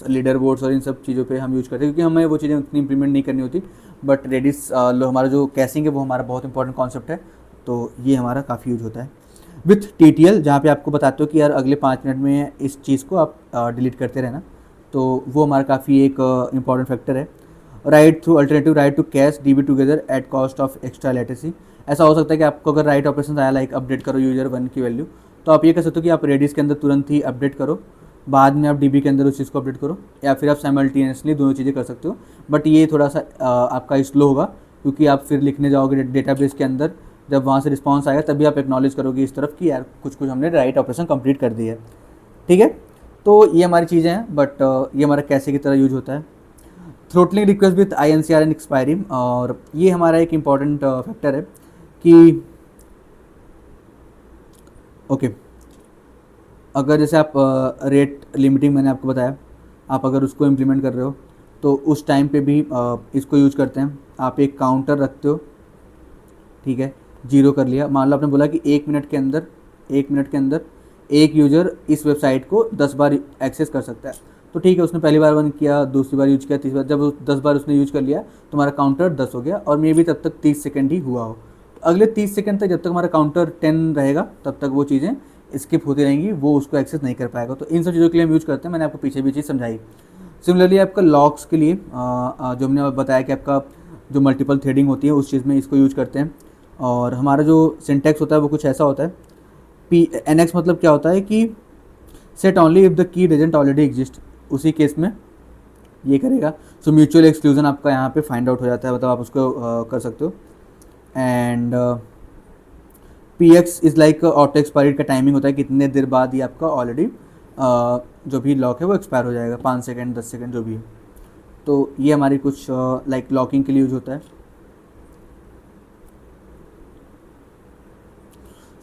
लीडर बोर्ड्स और इन सब चीज़ों पर हम यूज करते हैं, क्योंकि हमें वो चीज़ें उतनी इंप्लीमेंट नहीं करनी होती। बट रेडिस हमारा जो कैसिंग है वो हमारा बहुत इंपॉर्टेंट कॉन्सेप्ट है, तो ये हमारा काफ़ी यूज होता है। विथ TTL, जहाँ पे आपको बताते हो कि यार अगले 5 मिनट में इस चीज़ को आप डिलीट करते रहना, तो वो हमारा काफ़ी एक इंपॉर्टेंट फैक्टर है। Write through alternative write to cache DB together at cost of extra latency. ऐसा हो सकता है कि आपको अगर राइट ऑपरेशन आया, लाइक अपडेट करो यूजर 1 की वैल्यू, तो आप ये कर सकते हो कि आप रेडिस के अंदर तुरंत ही अपडेट करो, बाद में आप DB के अंदर उस चीज़ को अपडेट करो, या फिर आप साइमल्टेनियसली दोनों चीज़ें कर सकते हो। बट ये थोड़ा सा आपका स्लो होगा, क्योंकि आप फिर लिखने जाओगे डेटाबेस के अंदर, जब वहाँ से रिस्पांस आएगा तभी आप एक्नॉलेज करोगे इस तरफ कि यार कुछ हमने राइट ऑपरेशन कंप्लीट कर दी है, ठीक है। तो ये हमारी चीज़ें हैं, बट ये हमारा कैसे की तरह यूज होता है। Throttling request with INCR and expiry, और ये हमारा एक इम्पॉर्टेंट फैक्टर है कि ओके, अगर जैसे आप रेट लिमिटिंग मैंने आपको बताया, आप अगर उसको इम्प्लीमेंट कर रहे हो तो उस टाइम पे भी इसको यूज करते हैं। आप एक काउंटर रखते हो, ठीक है, 0 कर लिया, मान लो आपने बोला कि 1 मिनट के अंदर एक यूज़र इस वेबसाइट को 10 बार एक्सेस कर सकता है। तो ठीक है, उसने पहली बार 1 किया, दूसरी बार यूज किया, तीसरी बार, जब 10 बार उसने यूज कर लिया तो हमारा काउंटर 10 हो गया, और मे भी तब तक 30 सेकंड ही हुआ हो। अगले 30 सेकंड तक जब तक हमारा काउंटर 10 रहेगा तब तक वो चीज़ें स्किप होती रहेंगी, वो उसको एक्सेस नहीं कर पाएगा। तो इन सब चीज़ों के लिए हम यूज करते हैं, मैंने आपको पीछे भी चीज़ समझाई। सिमिलरली आपका लॉक्स के लिए जो हमने बताया कि आपका जो मल्टीपल थ्रेडिंग होती है उस चीज़ में इसको यूज करते हैं। और हमारा जो सिंटैक्स होता है वो कुछ ऐसा होता है, NX मतलब क्या होता है कि set only if the key doesn't already exist, उसी केस में ये करेगा। सो म्यूचुअल एक्सक्लूजन आपका यहाँ पे फाइंड आउट हो जाता है, मतलब आप उसको कर सकते हो। And PX is like auto expiry का टाइमिंग होता है कितने देर बाद ये आपका ऑलरेडी जो भी लॉक है वो एक्सपायर हो जाएगा, 5 सेकेंड 10 सेकेंड जो भी है। तो ये हमारी कुछ लाइक लॉकिंग के लिए यूज होता है।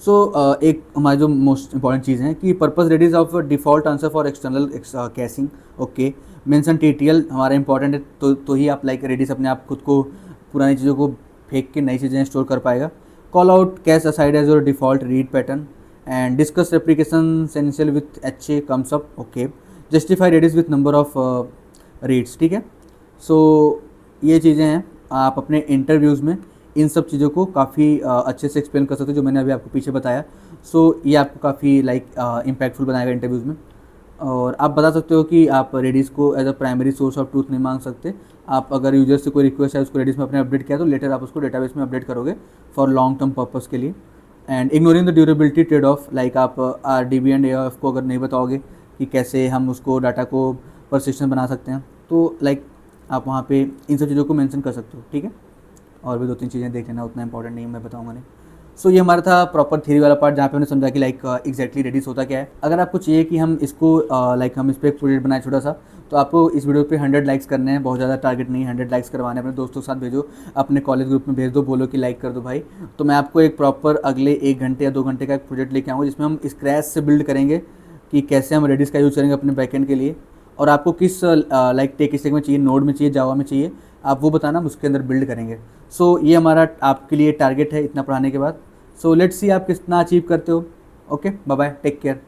सो एक हमारी जो मोस्ट इंपॉर्टेंट चीज़ है कि purpose Redis of default answer for external caching, okay. Mention TTL हमारा इंपॉर्टेंट है, तो ही आप लाइक रेडिस अपने आप खुद को पुरानी चीज़ों को फेंक के नई चीज़ें स्टोर कर पाएगा। Call out cache aside as your default read pattern, and discuss replication sentinel with HA comes up, okay. Justify Redis with number of reads, ठीक है। सो ये चीज़ें हैं, आप अपने इंटरव्यूज़ में इन सब चीज़ों को काफ़ी अच्छे से एक्सप्लेन कर सकते हो, जो मैंने अभी आपको पीछे बताया। सो ये आपको काफ़ी लाइक इम्पैक्टफुल बनाएगा इंटरव्यूज़ में। और आप बता सकते हो कि आप रेडिस को as a primary source of truth नहीं मांग सकते। आप अगर यूजर से कोई रिक्वेस्ट है उसको रेडिस में अपने अपडेट किया तो लेटर आप उसको डेटाबेस में अपडेट करोगे फॉर लॉन्ग टर्म पर्पस के लिए। And ignoring the durability trade off, like आप RDB एंड AOF को अगर नहीं बताओगे कि कैसे हम उसको डाटा को परसिस्टेंट बना सकते हैं, तो लाइक आप वहाँ पे इन सब चीज़ों को मेंशन कर सकते हो, ठीक है। और भी 2-3 चीज़ें देख लेना, उतना इंपॉर्टेंट नहीं मैं बताऊँगा नहीं। सो ये हमारा था प्रॉपर थ्योरी वाला पार्ट, जहाँ पे हमने समझा कि लाइक एग्जैक्टली रेडिस होता क्या है। अगर आपको चाहिए कि हम इसको लाइक हम इस पर एक प्रोजेक्ट बनाए छोटा सा, तो आपको इस वीडियो पे 100 लाइक्स करने हैं, बहुत ज़्यादा टारगेट नहीं है, 100 लाइक्स करवाने हैं। अपने दोस्तों के साथ भेजो, अपने कॉलेज ग्रुप में भेज दो, बोलो कि लाइक कर दो भाई। तो मैं आपको एक प्रॉपर अगले 1 घंटे या 2 घंटे का एक प्रोजेक्ट लेके आऊँगा, जिसमें हम स्क्रैच से बिल्ड करेंगे कि कैसे हम रेडिस का यूज़ करेंगे अपने बैकएंड के लिए, और आपको किस लाइक टेक स्टैक में चाहिए, नोड में चाहिए, जावा में चाहिए, आप वो बताना, हम उसके अंदर बिल्ड करेंगे। सो ये हमारा आपके लिए टारगेट है इतना पढ़ाने के बाद। सो लेट्स सी आप कितना अचीव करते हो। Okay, bye bye, take care.